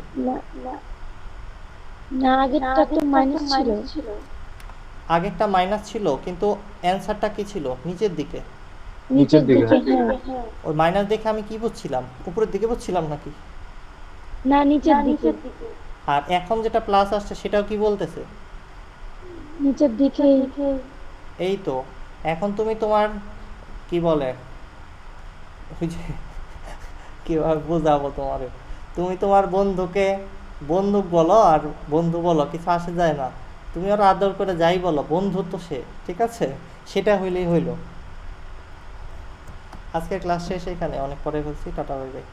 না, আগেরটা তো মাইনাস ছিল। আগেরটা মাইনাস ছিল, কিন্তু অ্যান্সারটা কি ছিল? নিচের দিকে। নিচের দিকে। হ্যাঁ। ওই মাইনাস দেখে আমি কি বুঝছিলাম? উপরের দিকে বুঝছিলাম নাকি? না, নিচের দিকে। আর এখন যেটা প্লাস আসছে সেটাও কি বলতেছে? নিচের দিকে। এই তো। এখন তুমি তোমার কি বলে, ওই যে কিভাবে বোঝাবো তোমারে, তুমি তোমার বন্ধুকে বন্দুক বলো আর বন্ধু বলো, কিছু আসে যায় না। তুমি ওর আদর করে যাই বলো, বন্ধু তো সে, ঠিক আছে? সেটা হইলেই হইল। আজকের ক্লাস শেষ এখানে, অনেক পরে ফেলছি। Tata, bye bye.